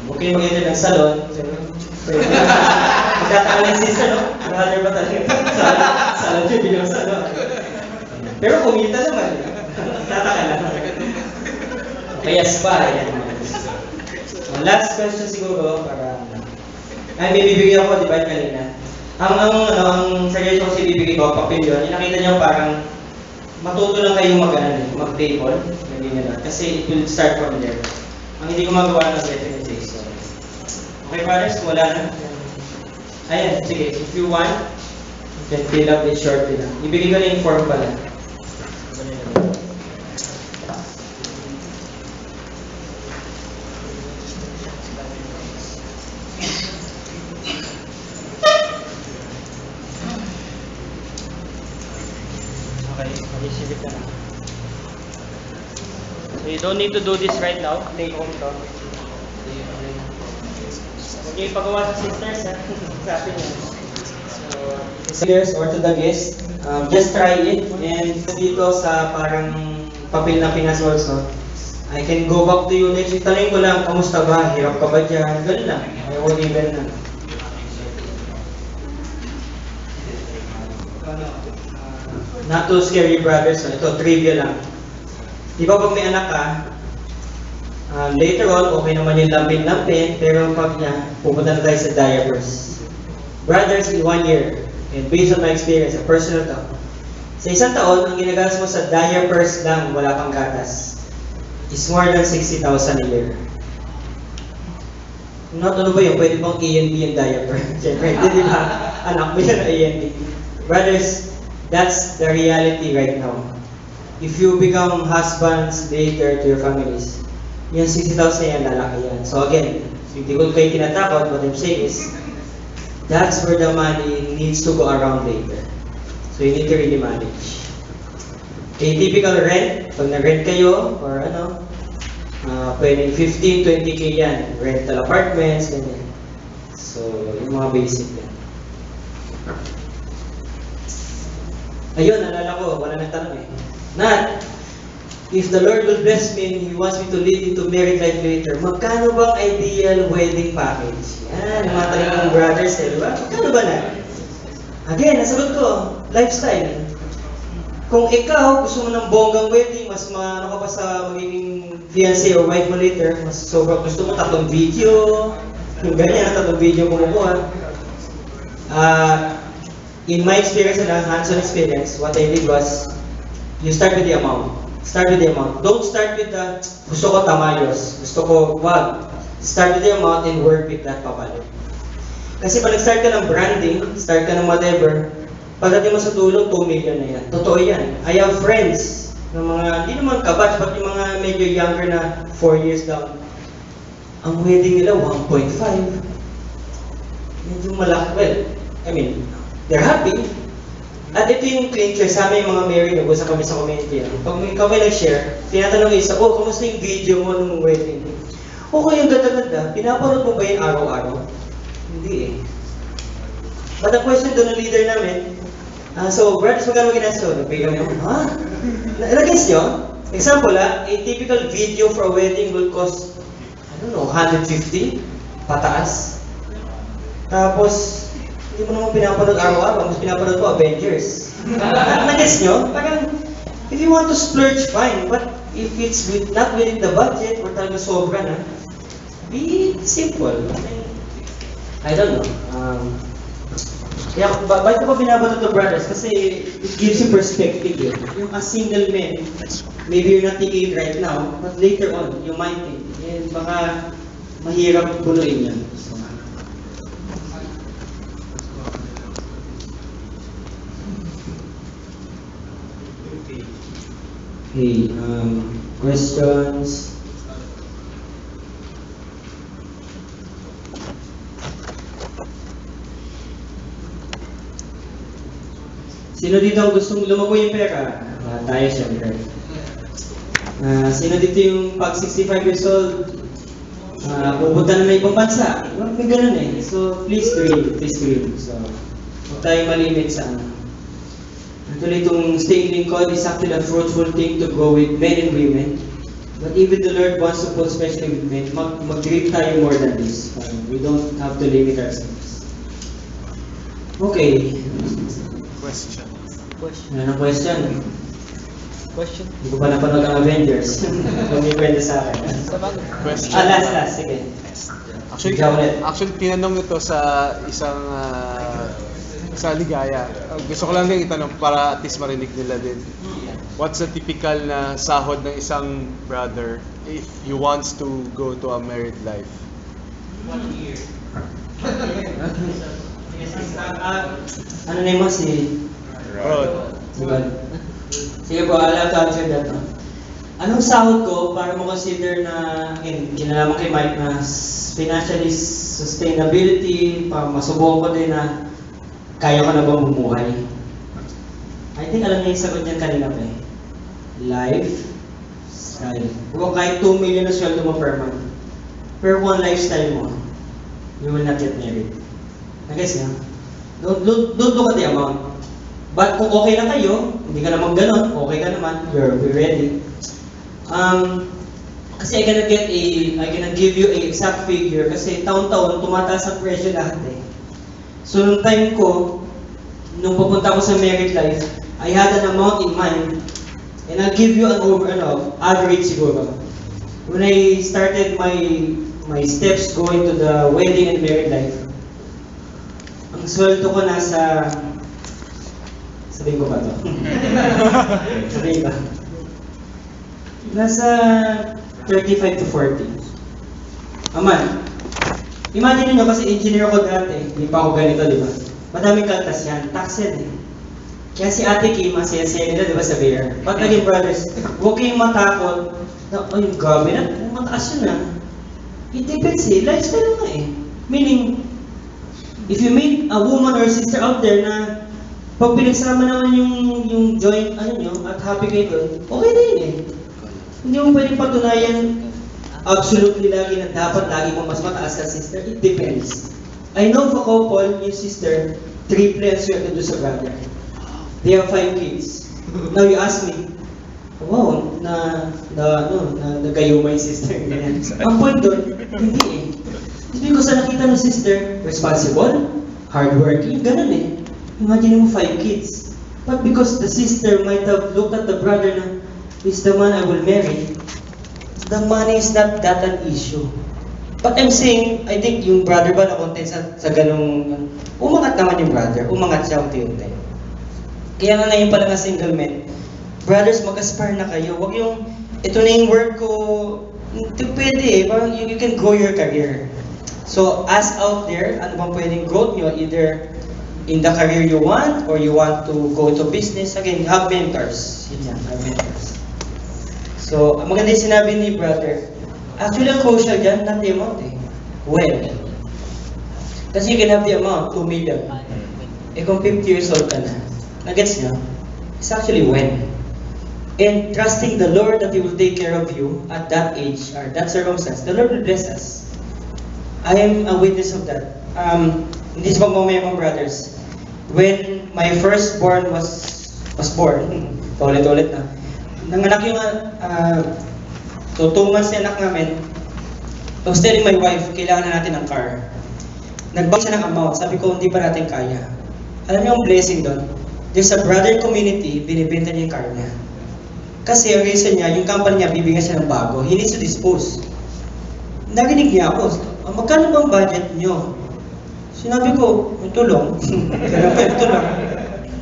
huwag kayo mag-enter ng salon. Magtatakalan si no? Brother ba talaga? Salon yun, bilang salon. Pero kumita naman. Tataka lang. Kaya spa. Yan. Last question siguro para... Ay, may bibigyan ako, di ba kanina? Ang suggestion ko si bibigyan ko, papel yun, nakita niyo parang matuto lang kayo mag-table. Kasi it will start from there. Ang hindi ko magawa ng definitely. So, okay, brothers, wala na. Ayan, sige. If you want, you can fill up it shortly lang. Ibigay ko na yung form pala. Okay, mag-isipit ka na. So you don't need to do this right now. Take home to. Huwag niyo ipagawa sa sisters, ha? Sabi niya. So, sisters or to the guest, just try it. And dito sa parang papel na Pinas also, I can go back to you next week. Tanungin ko lang, kamusta ba? Hirap ka ba dyan? Ganun lang. I won't even na. Not to scare you brothers, so ito, trivia lang. Di ba pag may anak ka, later on, okay naman yung lampin-lampin, pero pag niya, pupunta na tayo sa diapers. Brothers, in 1 year, and based on my experience, a personal to, sa isang taon, ang ginagastos mo sa diapers lang, wala pang gatas, is more than 60,000 a year. Not ano ba yun, pwede bang A&B yung diaper? Siyempre, hindi ba? Anak mo yan A&B. Brothers, that's the reality right now. If you become husbands later to your families, yung 60,000 yan, lalaki yan. So again, hindi ko kayo tinatakot, what I'm saying is, that's where the money needs to go around later. So you need to really manage. A typical rent, pag nag-rent kayo, or ano, pwedeng 15, 20k yan. Rental apartments, ganyan. So, yung mga basic yan. Ayun, nalala ko, wala nang tanong eh. Nat, if the Lord will bless me and He wants me to lead into married life later, magkano bang ideal wedding package? Yan, yung mga tanong ng brothers eh, di ba? Magkano ba na? Again, nasagot ko, lifestyle. Kung ikaw gusto mo ng bonggang wedding, mas ano ka pa sa magiging fiancé or wife mo later, mas sobrang gusto mo 3 video, yung ganyan, 3 video kumukuha. In my experience and hands-on experience, what I did was, you start with the amount. Start with the amount. Don't start with the, gusto ko tamayos, gusto ko wag. Start with the amount and work with that papalit. Kasi pag nag-start ka ng branding, start ka ng whatever, pagdating mo sa tulong, 2 million na yan. Totoo yan. I have friends, ng mga, hindi naman kabatch, but yung mga medyo younger na 4 years down. Ang wedding nila, 1.5. Medyo malaki. Well, I mean, they're happy. At ito yung clincher sa amin, yung mga married, nag-usap kami sa community. Pag ikaw may nag-share, tinatanong isa, oh, kumusta yung video mo nung wedding? Okay, yung ganda-ganda. Pinapanood mo ba yun araw-araw? Hindi eh. But the question doon ng leader namin, so, brothers, magkano ginasto? Nagpay kami, ha? Nag-guess nyo? Example, a typical video for a wedding will cost, I don't know, 150? Pataas. Tapos, hindi mo naman pinapanood araw-araw, mas pinapanood ko Avengers. Nag-guess nyo? Parang, if you want to splurge, fine. But if it's not within the budget, or talaga sobra na, be simple. I don't know. Kaya, bakit ko pa binabato to brothers? Kasi it gives you perspective yun. Yung as single man, maybe you're not thinking it right now, but later on, you might think. And baka mahirap bunuin yan. So, okay, questions? Sino dito ang gustong lumago yung pera? Tayo syempre. Sino dito yung pag 65 years old, pupunta na ibang bansa? May ganun eh. So, please dream. So, huwag tayong malimit sa ano. Actually, itong staying Lincoln is actually a fruitful thing to go with men and women. But even the Lord wants to put especially with men, mag-dream tayo more than this. We don't have to limit ourselves. Okay. Question. Ano ang question? Hindi ko pa napanood ang Avengers. Kung may kwento sa akin. Question. Last. Sige. Actually, tinanong ito sa isang sa ligaya. Gusto ko lang din itanong para at least marinig nila din. What's the typical na sahod ng isang brother if he wants to go to a married life? 1 year. Ano na mo si Rod. Sige po, I'll have to answer that. Anong sahod ko para mo consider na, kinalaman kay Mike na financially sustainability, para masubukan ko din na kaya ko na bang bumuhay? I think alam niya yung sagot niyan kanina pa eh. Lifestyle. Kung kahit 2 million na sweldo mo per month, per one lifestyle mo, you will not get married. Nag-guess niya? Don't look at the amount. But kung okay na kayo, hindi ka naman ganon, okay ka naman, you're ready. Kasi I cannot give you a exact figure kasi taon-taon tumataas ang presyo lahat eh. So nung time ko, nung pupunta ko sa married life, I had an amount in mind and I'll give you an average siguro. When I started my steps going to the wedding and married life, ang sweldo ko nasa, sabihin ko ba to? Sabihin ba? Nasa 35 to 40. Aman, imagine niyo kasi engineer ko dati, hindi pa ako ganito, di ba? Madaming kaltas yan, tax yan eh. Kaya si Ate Kim, masaya-saya nila, di ba, sa beer? But again, brothers, huwag kayong matakot na, ay, gabi na, mataas yun ah. It depends eh, lifestyle nga eh. Meaning, if you meet a woman or sister out there na pag pinagsama naman yung joint, at happy kayo doon, okay na yun eh. Hindi mo pwedeng patunayan absolutely lagi na dapat lagi mo mas mataas ka sister. It depends. I know of a couple, yung sister, triple ang sweldo doon sa brother. They have 5 kids. Now you ask me, wow, nagayuma yung sister. Ganyan. Ang point doon, hindi eh. It's because sa nakita ng sister, responsible, hardworking, ganun eh. Imagine mo 5 kids. But because the sister might have looked at the brother na, is the man I will marry, the money is not that an issue. But I'm saying, I think yung brother ba na content sa ganung, umangat naman yung brother, umangat siya unti-unti. Kaya nga ngayon pala nga single men, brothers, mag-aspire na kayo. Huwag yung, ito na yung work ko, hindi pwede eh, parang you can grow your career. So, ask out there, ano bang pwedeng growth nyo, either in the career you want, or you want to go to business. Again, have mentors. Yun yan, have mentors. So, maganda yung sinabi ni brother. Actually, ang crucial dyan, not the amount eh. When? Kasi you can have the amount, 2 million. Eh kung 50 years old ka na, nagets nyo? It's actually when. And trusting the Lord that He will take care of you at that age, or that circumstance, the Lord will bless us. I am a witness of that. Hindi sa pagmamaya mga brothers. When my firstborn was born, paulit-ulit na, nanganak yung, so 2 months na anak namin, I was telling my wife, kailangan na natin ng car. Nag-bank siya ng amount, sabi ko, hindi pa natin kaya. Alam niyo ang blessing doon? There's a brother community, binibenta niya yung car niya. Kasi ang reason niya, yung company niya, bibigyan siya ng bago, he needs to dispose. Narinig niya ako, magkano bang budget niyo? Sinabi ko, yung tulong. Tulong.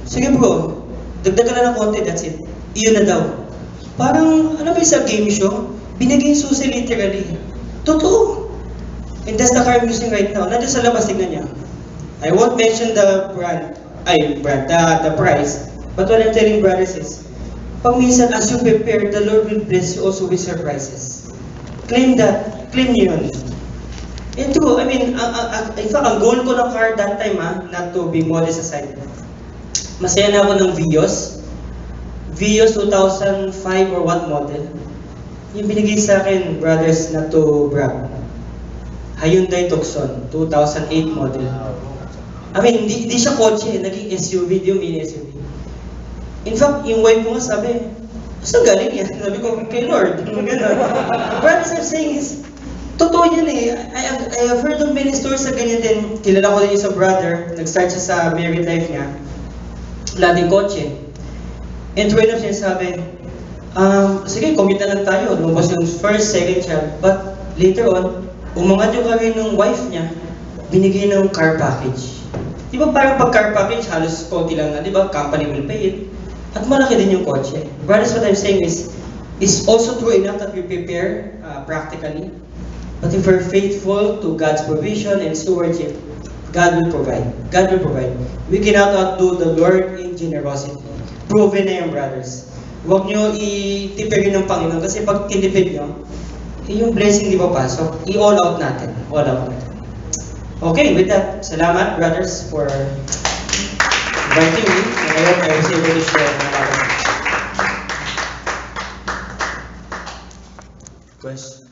Sige bro, dagdag ka na ng konti, that's it. Iyon na daw. Parang, ano ba sa game show? Binigay yung susi literally. Totoo. And that's the car I'm using right now. Nandiyan sa labas, tignan niya. I won't mention the the price. But what I'm telling brothers is, pag minsan as you prepare, the Lord will bless you also with surprises. Claim that. Claim niyo yun. And true, I mean, in fact, ang goal ko ng car that time, not to be modest aside, Masaya na ako ng Vios. Vios 2005 or what model? Yung binigay sa akin, brothers, not to brag. Hyundai Tucson, 2008 model. I mean, hindi siya kotse, naging SUV, di yung mini SUV. In fact, yung wife ko nga sabi, saan galing yan? Sabi ko, kay Lord. What I'm saying is, totoo yan eh. I have heard of many stories na ganyan din. Kilala ko din yung isang brother, nag-start siya sa married life niya. Wala din kotse. And true enough siya sabi, sige, commit na lang tayo. Lumabas yung first, second child. But later on, umangat yung career ng wife niya, binigay ng car package. Di ba parang pag car package, halos konti lang na, di ba? Company will pay it. At malaki din yung kotse. Brothers, what I'm saying is also true enough that we prepare practically. But if we're faithful to God's provision and stewardship, God will provide. God will provide. We cannot outdo the Lord in generosity. Proven na yan, brothers. Huwag nyo itipirin ng Panginoon kasi pag tinipid nyo, yung blessing di ba pasok, i-all out natin. All out natin. Okay, with that, salamat, brothers, for inviting me. And I hope I was able to share my knowledge. Question?